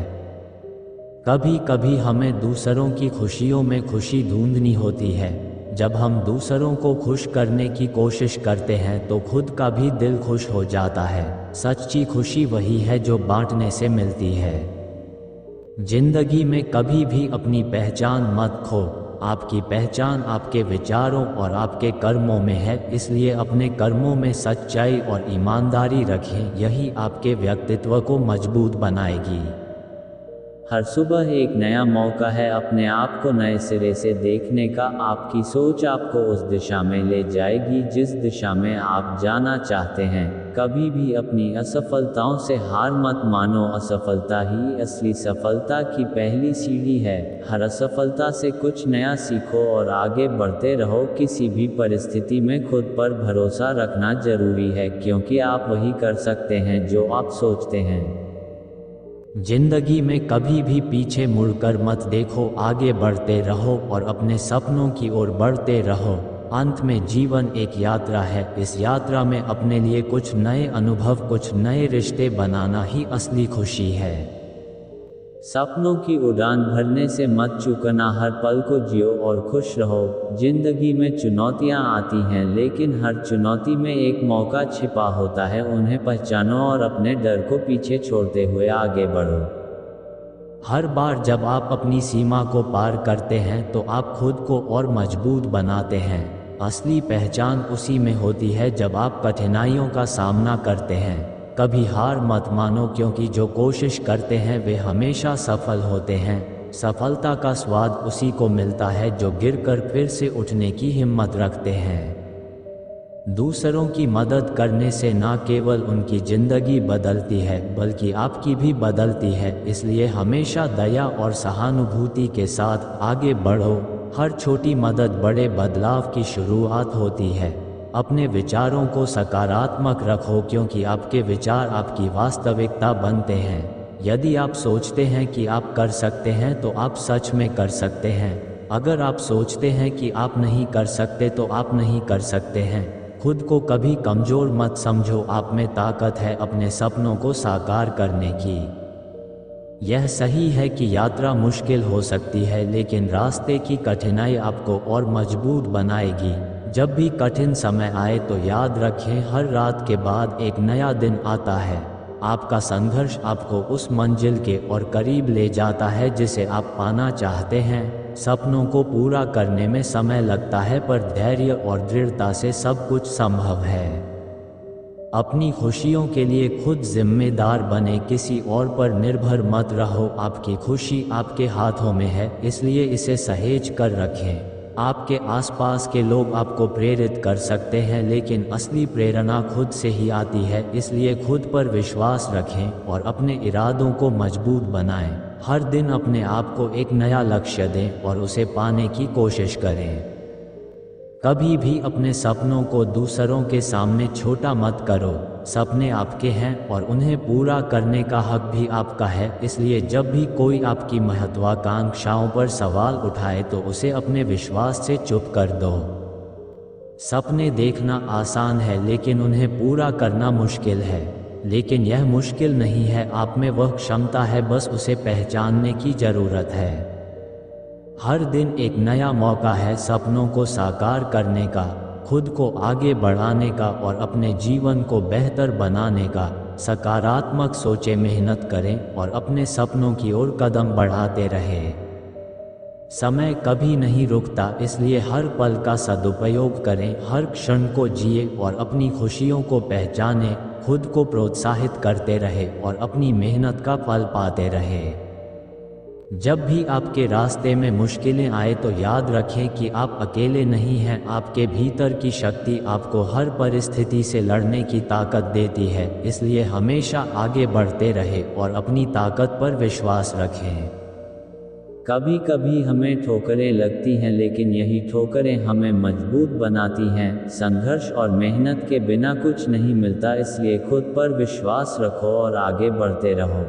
कभी कभी हमें दूसरों की खुशियों में खुशी ढूंढनी होती है। जब हम दूसरों को खुश करने की कोशिश करते हैं तो खुद का भी दिल खुश हो जाता है। सच्ची खुशी वही है जो बांटने से मिलती है। जिंदगी में कभी भी अपनी पहचान मत खो। आपकी पहचान आपके विचारों और आपके कर्मों में है, इसलिए अपने कर्मों में सच्चाई और ईमानदारी रखें। यही आपके व्यक्तित्व को मजबूत बनाएगी। हर सुबह एक नया मौका है अपने आप को नए सिरे से देखने का। आपकी सोच आपको उस दिशा में ले जाएगी जिस दिशा में आप जाना चाहते हैं। कभी भी अपनी असफलताओं से हार मत मानो, असफलता ही असली सफलता की पहली सीढ़ी है। हर असफलता से कुछ नया सीखो और आगे बढ़ते रहो। किसी भी परिस्थिति में खुद पर भरोसा रखना जरूरी है, क्योंकि आप वही कर सकते हैं जो आप सोचते हैं। जिंदगी में कभी भी पीछे मुड़कर मत देखो, आगे बढ़ते रहो और अपने सपनों की ओर बढ़ते रहो। अंत में जीवन एक यात्रा है, इस यात्रा में अपने लिए कुछ नए अनुभव, कुछ नए रिश्ते बनाना ही असली खुशी है। सपनों की उड़ान भरने से मत चूकना, हर पल को जियो और खुश रहो। जिंदगी में चुनौतियां आती हैं, लेकिन हर चुनौती में एक मौका छिपा होता है। उन्हें पहचानो और अपने डर को पीछे छोड़ते हुए आगे बढ़ो। हर बार जब आप अपनी सीमा को पार करते हैं तो आप खुद को और मजबूत बनाते हैं। असली पहचान उसी में होती है जब आप कठिनाइयों का सामना करते हैं। कभी हार मत मानो, क्योंकि जो कोशिश करते हैं वे हमेशा सफल होते हैं। सफलता का स्वाद उसी को मिलता है जो गिरकर फिर से उठने की हिम्मत रखते हैं। दूसरों की मदद करने से ना केवल उनकी जिंदगी बदलती है बल्कि आपकी भी बदलती है। इसलिए हमेशा दया और सहानुभूति के साथ आगे बढ़ो। हर छोटी मदद बड़े बदलाव की शुरुआत होती है। अपने विचारों को सकारात्मक रखो, क्योंकि आपके विचार आपकी वास्तविकता बनते हैं। यदि आप सोचते हैं कि आप कर सकते हैं तो आप सच में कर सकते हैं। अगर आप सोचते हैं कि आप नहीं कर सकते तो आप नहीं कर सकते हैं। खुद को कभी कमज़ोर मत समझो, आप में ताकत है अपने सपनों को साकार करने की। यह सही है कि यात्रा मुश्किल हो सकती है, लेकिन रास्ते की कठिनाई आपको और मजबूत बनाएगी। जब भी कठिन समय आए तो याद रखें, हर रात के बाद एक नया दिन आता है। आपका संघर्ष आपको उस मंजिल के और करीब ले जाता है जिसे आप पाना चाहते हैं। सपनों को पूरा करने में समय लगता है, पर धैर्य और दृढ़ता से सब कुछ संभव है। अपनी खुशियों के लिए खुद जिम्मेदार बने, किसी और पर निर्भर मत रहो। आपकी खुशी आपके हाथों में है, इसलिए इसे सहेज कर रखें। आपके आसपास के लोग आपको प्रेरित कर सकते हैं, लेकिन असली प्रेरणा खुद से ही आती है। इसलिए खुद पर विश्वास रखें और अपने इरादों को मजबूत बनाएं। हर दिन अपने आप को एक नया लक्ष्य दें और उसे पाने की कोशिश करें। कभी भी अपने सपनों को दूसरों के सामने छोटा मत करो। सपने आपके हैं और उन्हें पूरा करने का हक भी आपका है। इसलिए जब भी कोई आपकी महत्वाकांक्षाओं पर सवाल उठाए तो उसे अपने विश्वास से चुप कर दो। सपने देखना आसान है, लेकिन उन्हें पूरा करना मुश्किल है। लेकिन यह मुश्किल नहीं है, आप में वह क्षमता है, बस उसे पहचानने की ज़रूरत है। हर दिन एक नया मौका है सपनों को साकार करने का, खुद को आगे बढ़ाने का और अपने जीवन को बेहतर बनाने का। सकारात्मक सोचें, मेहनत करें और अपने सपनों की ओर कदम बढ़ाते रहें। समय कभी नहीं रुकता, इसलिए हर पल का सदुपयोग करें, हर क्षण को जिए और अपनी खुशियों को पहचानें। खुद को प्रोत्साहित करते रहें और अपनी मेहनत का फल पाते रहें। जब भी आपके रास्ते में मुश्किलें आए तो याद रखें कि आप अकेले नहीं हैं। आपके भीतर की शक्ति आपको हर परिस्थिति से लड़ने की ताकत देती है। इसलिए हमेशा आगे बढ़ते रहें और अपनी ताकत पर विश्वास रखें। कभी कभी हमें ठोकरें लगती हैं, लेकिन यही ठोकरें हमें मजबूत बनाती हैं। संघर्ष और मेहनत के बिना कुछ नहीं मिलता, इसलिए खुद पर विश्वास रखो और आगे बढ़ते रहो।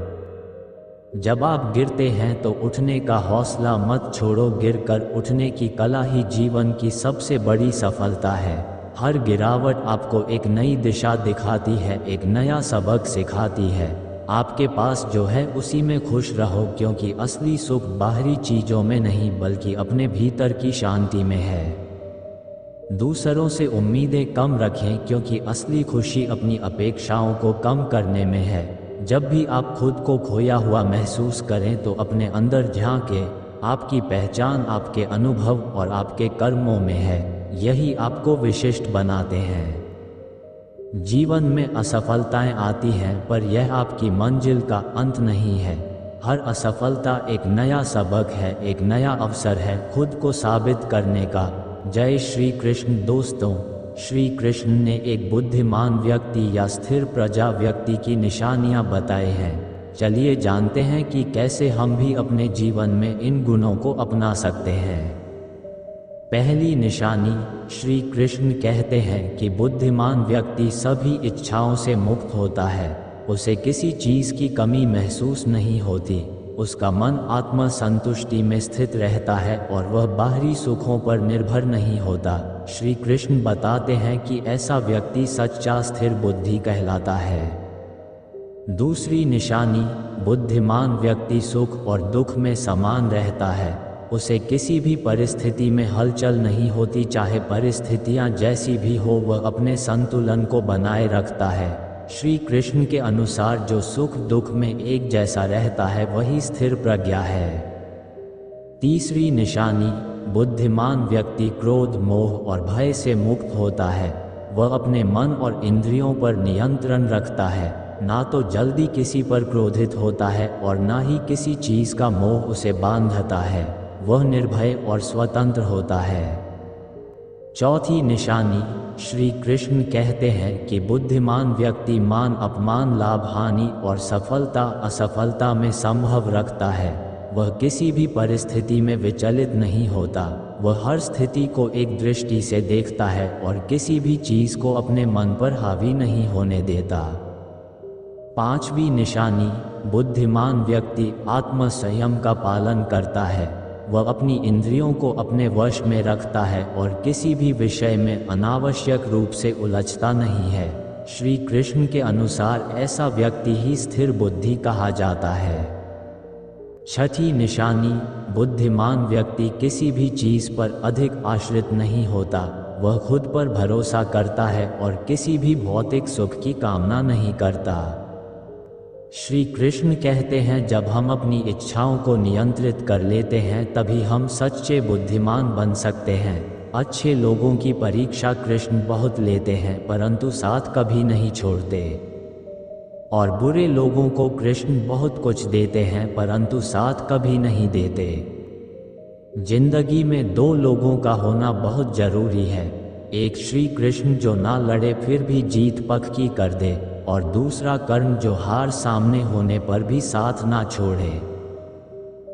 जब आप गिरते हैं तो उठने का हौसला मत छोड़ो। गिरकर उठने की कला ही जीवन की सबसे बड़ी सफलता है। हर गिरावट आपको एक नई दिशा दिखाती है, एक नया सबक सिखाती है। आपके पास जो है उसी में खुश रहो, क्योंकि असली सुख बाहरी चीज़ों में नहीं बल्कि अपने भीतर की शांति में है। दूसरों से उम्मीदें कम रखें, क्योंकि असली खुशी अपनी अपेक्षाओं को कम करने में है। जब भी आप खुद को खोया हुआ महसूस करें तो अपने अंदर झांकें। आपकी पहचान आपके अनुभव और आपके कर्मों में है, यही आपको विशिष्ट बनाते हैं। जीवन में असफलताएं आती हैं, पर यह आपकी मंजिल का अंत नहीं है। हर असफलता एक नया सबक है, एक नया अवसर है खुद को साबित करने का। जय श्री कृष्ण। दोस्तों, श्री कृष्ण ने एक बुद्धिमान व्यक्ति या स्थिर प्रजा व्यक्ति की निशानियां बताए हैं। चलिए जानते हैं कि कैसे हम भी अपने जीवन में इन गुणों को अपना सकते हैं। पहली निशानी, श्री कृष्ण कहते हैं कि बुद्धिमान व्यक्ति सभी इच्छाओं से मुक्त होता है। उसे किसी चीज़ की कमी महसूस नहीं होती। उसका मन आत्म संतुष्टि में स्थित रहता है और वह बाहरी सुखों पर निर्भर नहीं होता। श्री कृष्ण बताते हैं कि ऐसा व्यक्ति सच्चा स्थिर बुद्धि कहलाता है। दूसरी निशानी, बुद्धिमान व्यक्ति सुख और दुख में समान रहता है। उसे किसी भी परिस्थिति में हलचल नहीं होती, चाहे परिस्थितियां जैसी भी हो वह अपने संतुलन को बनाए रखता है। श्री कृष्ण के अनुसार जो सुख दुख में एक जैसा रहता है वही स्थिर प्रज्ञा है। तीसरी निशानी, बुद्धिमान व्यक्ति क्रोध, मोह और भय से मुक्त होता है। वह अपने मन और इंद्रियों पर नियंत्रण रखता है, ना तो जल्दी किसी पर क्रोधित होता है और ना ही किसी चीज़ का मोह उसे बांधता है। वह निर्भय और स्वतंत्र होता है। चौथी निशानी, श्री कृष्ण कहते हैं कि बुद्धिमान व्यक्ति मान अपमान, लाभ हानि और सफलता असफलता में संभव रखता है। वह किसी भी परिस्थिति में विचलित नहीं होता। वह हर स्थिति को एक दृष्टि से देखता है और किसी भी चीज़ को अपने मन पर हावी नहीं होने देता। पांचवी निशानी, बुद्धिमान व्यक्ति आत्म संयम का पालन करता है। वह अपनी इंद्रियों को अपने वश में रखता है और किसी भी विषय में अनावश्यक रूप से उलझता नहीं है। श्री कृष्ण के अनुसार ऐसा व्यक्ति ही स्थिर बुद्धि कहा जाता है। छठी निशानी, बुद्धिमान व्यक्ति किसी भी चीज़ पर अधिक आश्रित नहीं होता। वह खुद पर भरोसा करता है और किसी भी भौतिक सुख की कामना नहीं करता। श्री कृष्ण कहते हैं जब हम अपनी इच्छाओं को नियंत्रित कर लेते हैं तभी हम सच्चे बुद्धिमान बन सकते हैं। अच्छे लोगों की परीक्षा कृष्ण बहुत लेते हैं परंतु साथ कभी नहीं छोड़ते, और बुरे लोगों को कृष्ण बहुत कुछ देते हैं परंतु साथ कभी नहीं देते। जिंदगी में दो लोगों का होना बहुत जरूरी है। एक श्री कृष्ण जो ना लड़े फिर भी जीत पक्की कर दे, और दूसरा कर्ण जो हार सामने होने पर भी साथ ना छोड़े।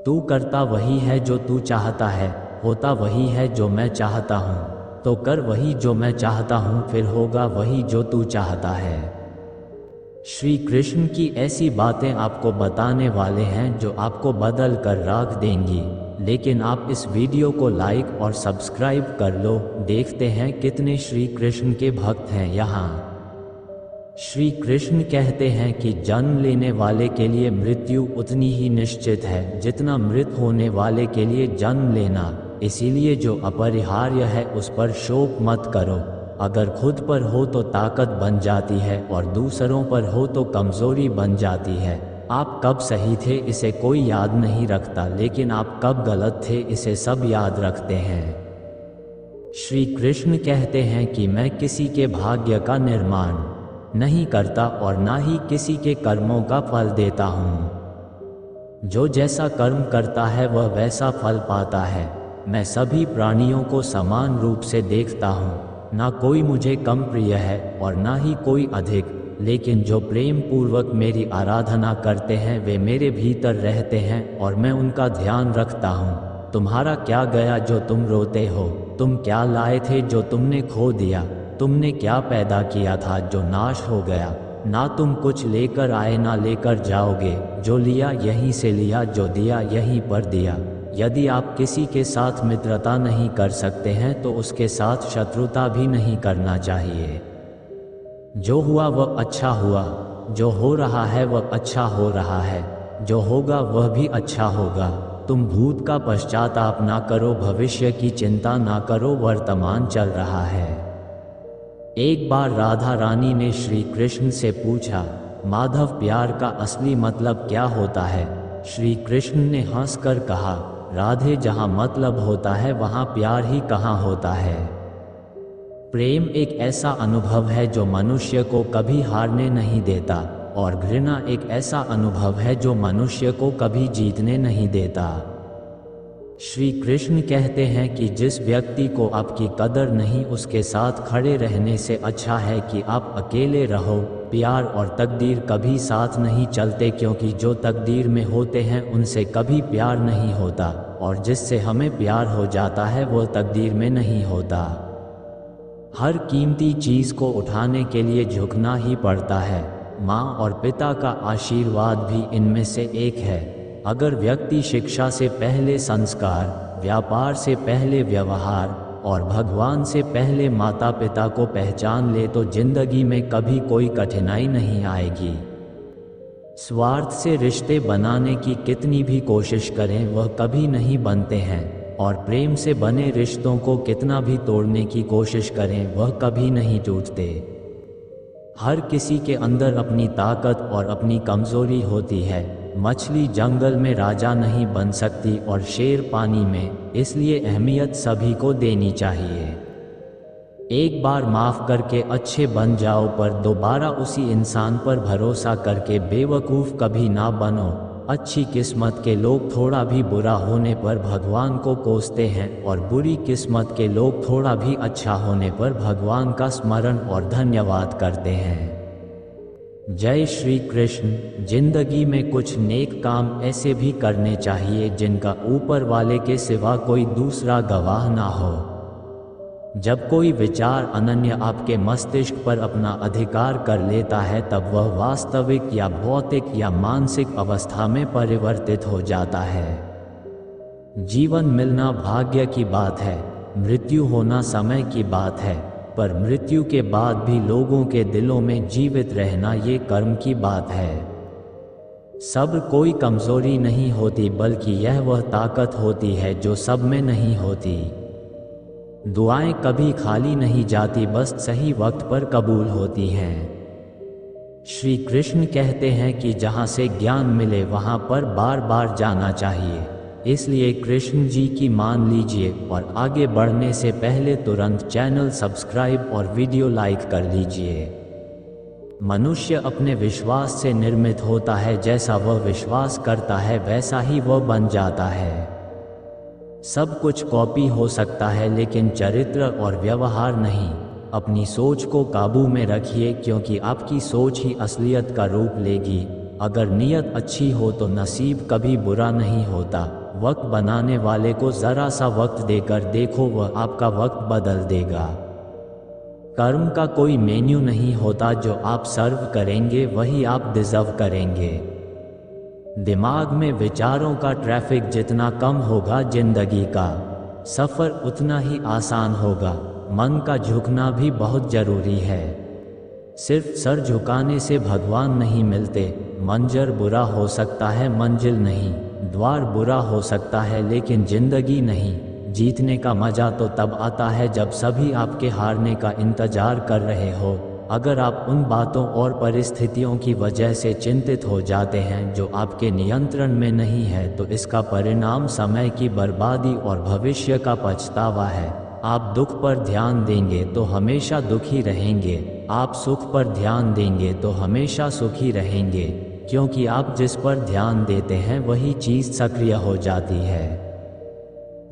तू करता वही है जो तू चाहता है, होता वही है जो मैं चाहता हूँ, तो कर वही जो मैं चाहता हूँ, फिर होगा वही जो तू चाहता है। श्री कृष्ण की ऐसी बातें आपको बताने वाले हैं जो आपको बदल कर रख देंगी। लेकिन आप इस वीडियो को लाइक और सब्सक्राइब कर लो। देखते हैं कितने श्री कृष्ण के भक्त हैं यहाँ। श्री कृष्ण कहते हैं कि जन्म लेने वाले के लिए मृत्यु उतनी ही निश्चित है जितना मृत होने वाले के लिए जन्म लेना। इसीलिए जो अपरिहार्य है उस पर शोक मत करो। अगर खुद पर हो तो ताकत बन जाती है और दूसरों पर हो तो कमजोरी बन जाती है। आप कब सही थे इसे कोई याद नहीं रखता, लेकिन आप कब गलत थे इसे सब याद रखते हैं। श्री कृष्ण कहते हैं कि मैं किसी के भाग्य का निर्माण नहीं करता और ना ही किसी के कर्मों का फल देता हूँ। जो जैसा कर्म करता है वह वैसा फल पाता है। मैं सभी प्राणियों को समान रूप से देखता हूँ। ना कोई मुझे कम प्रिय है और ना ही कोई अधिक, लेकिन जो प्रेम पूर्वक मेरी आराधना करते हैं वे मेरे भीतर रहते हैं और मैं उनका ध्यान रखता हूँ। तुम्हारा क्या गया जो तुम रोते हो? तुम क्या लाए थे जो तुमने खो दिया? तुमने क्या पैदा किया था जो नाश हो गया? ना तुम कुछ लेकर आए ना लेकर जाओगे। जो लिया यहीं से लिया, जो दिया यहीं पर दिया। यदि आप किसी के साथ मित्रता नहीं कर सकते हैं तो उसके साथ शत्रुता भी नहीं करना चाहिए। जो हुआ वह अच्छा हुआ, जो हो रहा है वह अच्छा हो रहा है, जो होगा वह भी अच्छा होगा। तुम भूत का पश्चाताप ना करो, भविष्य की चिंता ना करो, वर्तमान चल रहा है। एक बार राधा रानी ने श्री कृष्ण से पूछा, माधव प्यार का असली मतलब क्या होता है? श्री कृष्ण ने हंसकर कहा, राधे जहाँ मतलब होता है वहाँ प्यार ही कहाँ होता है। प्रेम एक ऐसा अनुभव है जो मनुष्य को कभी हारने नहीं देता और घृणा एक ऐसा अनुभव है जो मनुष्य को कभी जीतने नहीं देता। श्री कृष्ण कहते हैं कि जिस व्यक्ति को आपकी कदर नहीं, उसके साथ खड़े रहने से अच्छा है कि आप अकेले रहो। प्यार और तकदीर कभी साथ नहीं चलते, क्योंकि जो तकदीर में होते हैं उनसे कभी प्यार नहीं होता, और जिससे हमें प्यार हो जाता है वो तकदीर में नहीं होता। हर कीमती चीज़ को उठाने के लिए झुकना ही पड़ता है। माँ और पिता का आशीर्वाद भी इनमें से एक है। अगर व्यक्ति शिक्षा से पहले संस्कार, व्यापार से पहले व्यवहार और भगवान से पहले माता पिता को पहचान ले तो जिंदगी में कभी कोई कठिनाई नहीं आएगी। स्वार्थ से रिश्ते बनाने की कितनी भी कोशिश करें वह कभी नहीं बनते हैं, और प्रेम से बने रिश्तों को कितना भी तोड़ने की कोशिश करें वह कभी नहीं टूटते। हर किसी के अंदर अपनी ताकत और अपनी कमज़ोरी होती है। मछली जंगल में राजा नहीं बन सकती और शेर पानी में, इसलिए अहमियत सभी को देनी चाहिए। एक बार माफ़ करके अच्छे बन जाओ, पर दोबारा उसी इंसान पर भरोसा करके बेवकूफ़ कभी ना बनो। अच्छी किस्मत के लोग थोड़ा भी बुरा होने पर भगवान को कोसते हैं, और बुरी किस्मत के लोग थोड़ा भी अच्छा होने पर भगवान का स्मरण और धन्यवाद करते हैं। जय श्री कृष्ण। जिंदगी में कुछ नेक काम ऐसे भी करने चाहिए जिनका ऊपर वाले के सिवा कोई दूसरा गवाह ना हो। जब कोई विचार अनन्य आपके मस्तिष्क पर अपना अधिकार कर लेता है तब वह वास्तविक या भौतिक या मानसिक अवस्था में परिवर्तित हो जाता है। जीवन मिलना भाग्य की बात है, मृत्यु होना समय की बात है, पर मृत्यु के बाद भी लोगों के दिलों में जीवित रहना ये कर्म की बात है। सब्र कोई कमज़ोरी नहीं होती, बल्कि यह वह ताकत होती है जो सब में नहीं होती। दुआएं कभी खाली नहीं जाती, बस सही वक्त पर कबूल होती हैं। श्री कृष्ण कहते हैं कि जहाँ से ज्ञान मिले वहाँ पर बार बार जाना चाहिए। इसलिए कृष्ण जी की मान लीजिए, और आगे बढ़ने से पहले तुरंत चैनल सब्सक्राइब और वीडियो लाइक कर लीजिए। मनुष्य अपने विश्वास से निर्मित होता है, जैसा वह विश्वास करता है वैसा ही वह बन जाता है। सब कुछ कॉपी हो सकता है लेकिन चरित्र और व्यवहार नहीं। अपनी सोच को काबू में रखिए, क्योंकि आपकी सोच ही असलियत का रूप लेगी। अगर नीयत अच्छी हो तो नसीब कभी बुरा नहीं होता। वक्त बनाने वाले को ज़रा सा वक्त देकर देखो, वह आपका वक्त बदल देगा। कर्म का कोई मेन्यू नहीं होता, जो आप सर्व करेंगे वही आप डिज़र्व करेंगे। दिमाग में विचारों का ट्रैफिक जितना कम होगा, जिंदगी का सफ़र उतना ही आसान होगा। मन का झुकना भी बहुत ज़रूरी है। सिर्फ सर झुकाने से भगवान नहीं मिलते। मंजर बुरा हो सकता है, मंजिल नहीं। द्वार बुरा हो सकता है लेकिन जिंदगी नहीं। जीतने का मज़ा तो तब आता है जब सभी आपके हारने का इंतज़ार कर रहे हो। अगर आप उन बातों और परिस्थितियों की वजह से चिंतित हो जाते हैं जो आपके नियंत्रण में नहीं है, तो इसका परिणाम समय की बर्बादी और भविष्य का पछतावा है। आप दुख पर ध्यान देंगे तो हमेशा दुखी रहेंगे। आप सुख पर ध्यान देंगे तो हमेशा सुखी रहेंगे, क्योंकि आप जिस पर ध्यान देते हैं वही चीज़ सक्रिय हो जाती है।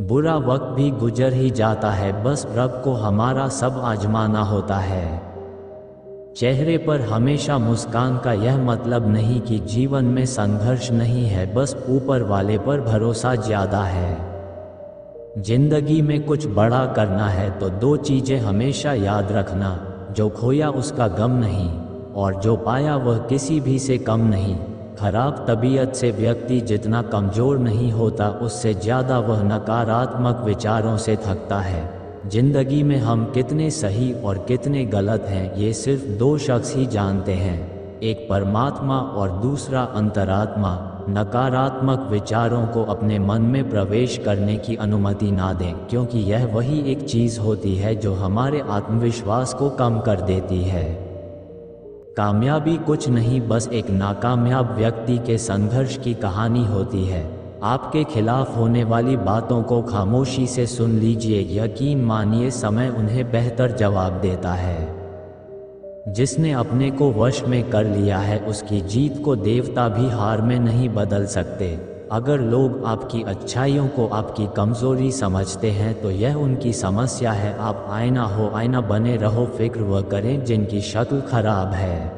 बुरा वक्त भी गुजर ही जाता है, बस रब को हमारा सब आजमाना होता है। चेहरे पर हमेशा मुस्कान का यह मतलब नहीं कि जीवन में संघर्ष नहीं है, बस ऊपर वाले पर भरोसा ज़्यादा है। जिंदगी में कुछ बड़ा करना है तो दो चीज़ें हमेशा याद रखना, जो खोया उसका गम नहीं, और जो पाया वह किसी भी से कम नहीं। खराब तबीयत से व्यक्ति जितना कमज़ोर नहीं होता, उससे ज़्यादा वह नकारात्मक विचारों से थकता है। जिंदगी में हम कितने सही और कितने गलत हैं ये सिर्फ दो शख्स ही जानते हैं, एक परमात्मा और दूसरा अंतरात्मा। नकारात्मक विचारों को अपने मन में प्रवेश करने की अनुमति ना दें, क्योंकि यह वही एक चीज़ होती है जो हमारे आत्मविश्वास को कम कर देती है। कामयाबी कुछ नहीं, बस एक नाकामयाब व्यक्ति के संघर्ष की कहानी होती है। आपके खिलाफ होने वाली बातों को खामोशी से सुन लीजिए, यकीन मानिए समय उन्हें बेहतर जवाब देता है। जिसने अपने को वश में कर लिया है उसकी जीत को देवता भी हार में नहीं बदल सकते। अगर लोग आपकी अच्छाइयों को आपकी कमज़ोरी समझते हैं तो यह उनकी समस्या है। आप आईना बने रहो, फिक्र वह करें जिनकी शक्ल खराब है।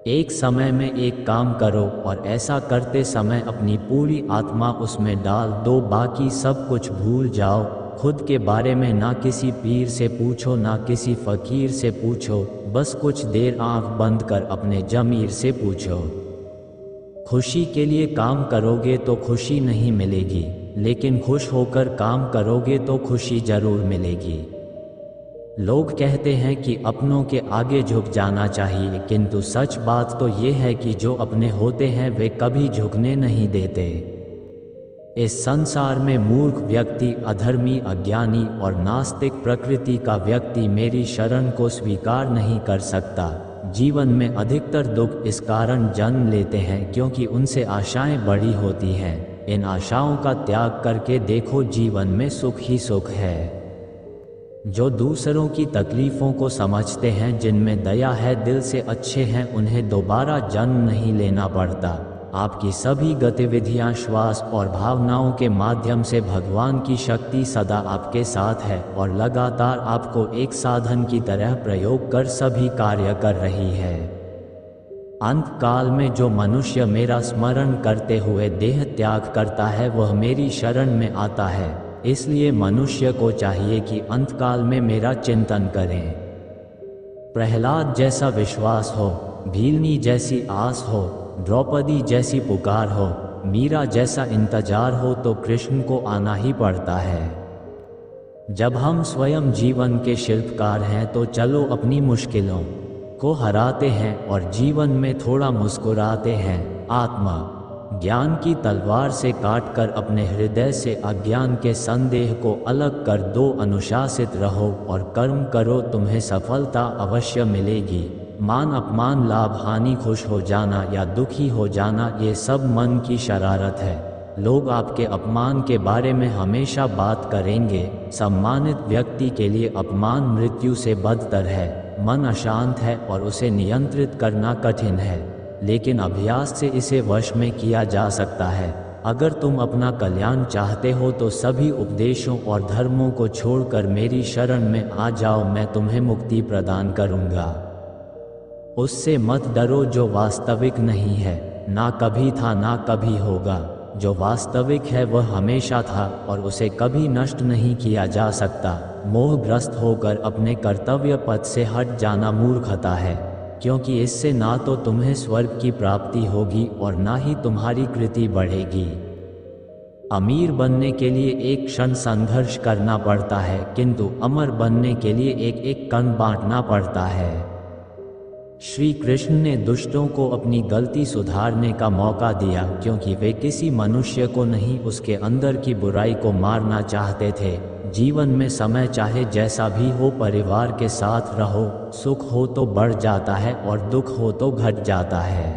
एक समय में एक काम करो और ऐसा करते समय अपनी पूरी आत्मा उसमें डाल दो, बाकी सब कुछ भूल जाओ। खुद के बारे में ना किसी पीर से पूछो ना किसी फ़कीर से पूछो, बस कुछ देर आंख बंद कर अपने ज़मीर से पूछो। खुशी के लिए काम करोगे तो खुशी नहीं मिलेगी, लेकिन खुश होकर काम करोगे तो खुशी ज़रूर मिलेगी। लोग कहते हैं कि अपनों के आगे झुक जाना चाहिए, किंतु सच बात तो ये है कि जो अपने होते हैं वे कभी झुकने नहीं देते। इस संसार में मूर्ख व्यक्ति, अधर्मी, अज्ञानी और नास्तिक प्रकृति का व्यक्ति मेरी शरण को स्वीकार नहीं कर सकता। जीवन में अधिकतर दुख इस कारण जन्म लेते हैं क्योंकि उनसे आशाएं बड़ी होती हैं। इन आशाओं का त्याग करके देखो, जीवन में सुख ही सुख है। जो दूसरों की तकलीफ़ों को समझते हैं, जिनमें दया है, दिल से अच्छे हैं, उन्हें दोबारा जन्म नहीं लेना पड़ता। आपकी सभी गतिविधियां श्वास और भावनाओं के माध्यम से भगवान की शक्ति सदा आपके साथ है और लगातार आपको एक साधन की तरह प्रयोग कर सभी कार्य कर रही है। अंत काल में जो मनुष्य मेरा स्मरण करते हुए देह त्याग करता है वह मेरी शरण में आता है। इसलिए मनुष्य को चाहिए कि अंतकाल में मेरा चिंतन करें। प्रहलाद जैसा विश्वास हो, भीलनी जैसी आस हो, द्रौपदी जैसी पुकार हो, मीरा जैसा इंतजार हो तो कृष्ण को आना ही पड़ता है। जब हम स्वयं जीवन के शिल्पकार हैं तो चलो अपनी मुश्किलों को हराते हैं और जीवन में थोड़ा मुस्कुराते हैं। आत्मा ज्ञान की तलवार से काटकर अपने हृदय से अज्ञान के संदेह को अलग कर दो। अनुशासित रहो और कर्म करो, तुम्हें सफलता अवश्य मिलेगी। मान अपमान, लाभ हानि, खुश हो जाना या दुखी हो जाना, ये सब मन की शरारत है। लोग आपके अपमान के बारे में हमेशा बात करेंगे। सम्मानित व्यक्ति के लिए अपमान मृत्यु से बदतर है। मन अशांत है और उसे नियंत्रित करना कठिन है, लेकिन अभ्यास से इसे वश में किया जा सकता है। अगर तुम अपना कल्याण चाहते हो तो सभी उपदेशों और धर्मों को छोड़कर मेरी शरण में आ जाओ, मैं तुम्हें मुक्ति प्रदान करूँगा। उससे मत डरो जो वास्तविक नहीं है, ना कभी था ना कभी होगा। जो वास्तविक है वह हमेशा था और उसे कभी नष्ट नहीं किया जा सकता। मोहग्रस्त होकर अपने कर्तव्य पथ से हट जाना मूर्खता है, क्योंकि इससे ना तो तुम्हें स्वर्ग की प्राप्ति होगी और ना ही तुम्हारी कृति बढ़ेगी। अमीर बनने के लिए एक क्षण संघर्ष करना पड़ता है, किंतु अमर बनने के लिए एक एक कण बांटना पड़ता है। श्री कृष्ण ने दुष्टों को अपनी गलती सुधारने का मौका दिया, क्योंकि वे किसी मनुष्य को नहीं, उसके अंदर की बुराई को मारना चाहते थे। जीवन में समय चाहे जैसा भी हो, परिवार के साथ रहो। सुख हो तो बढ़ जाता है और दुख हो तो घट जाता है।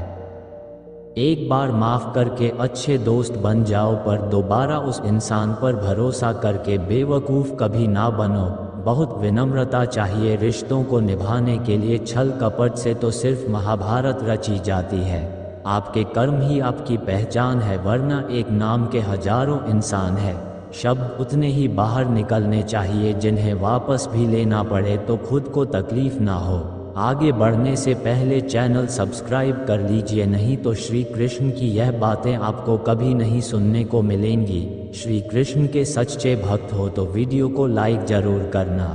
एक बार माफ़ करके अच्छे दोस्त बन जाओ, पर दोबारा उस इंसान पर भरोसा करके बेवकूफ़ कभी ना बनो। बहुत विनम्रता चाहिए रिश्तों को निभाने के लिए। छल कपट से तो सिर्फ महाभारत रची जाती है। आपके कर्म ही आपकी पहचान है, वरना एक नाम के हजारों इंसान है। शब्द उतने ही बाहर निकलने चाहिए जिन्हें वापस भी लेना पड़े तो खुद को तकलीफ ना हो। आगे बढ़ने से पहले चैनल सब्सक्राइब कर लीजिए, नहीं तो श्री कृष्ण की यह बातें आपको कभी नहीं सुनने को मिलेंगी। श्री कृष्ण के सच्चे भक्त हो तो वीडियो को लाइक जरूर करना।